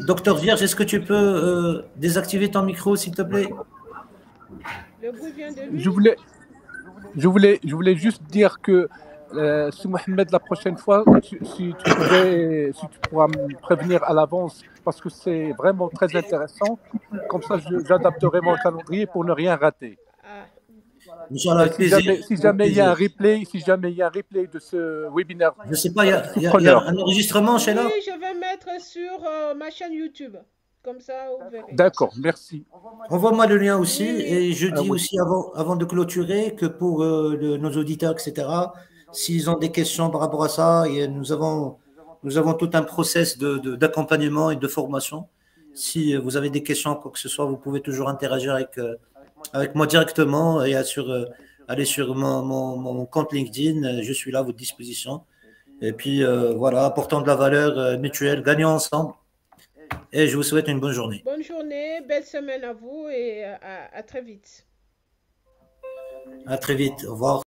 Docteur Vierge, est-ce que tu peux désactiver ton micro, s'il te plaît? Le goût vient de lui. Je voulais juste dire que si Mohamed, la prochaine fois, si tu pourras me prévenir à l'avance, parce que c'est vraiment très intéressant. Comme ça, j'adapterai mon calendrier pour ne rien rater. Si jamais il y a un replay, de ce webinaire. Je ne sais pas, il y a un enregistrement, Sheila? Oui, je vais mettre sur ma chaîne YouTube. Comme ça, vous verrez. D'accord, merci. Envoie-moi le lien aussi. Et je dis aussi, avant de clôturer, que pour nos auditeurs, etc., s'ils ont des questions par rapport à ça, nous avons tout un process d'accompagnement et de formation. Si vous avez des questions, quoi que ce soit, vous pouvez toujours interagir avec moi directement et aller sur mon compte LinkedIn. Je suis là à votre disposition. Et puis, voilà, apportant de la valeur mutuelle, gagnons ensemble. Et je vous souhaite une bonne journée. Bonne journée, belle semaine à vous et à très vite. À très vite. Au revoir.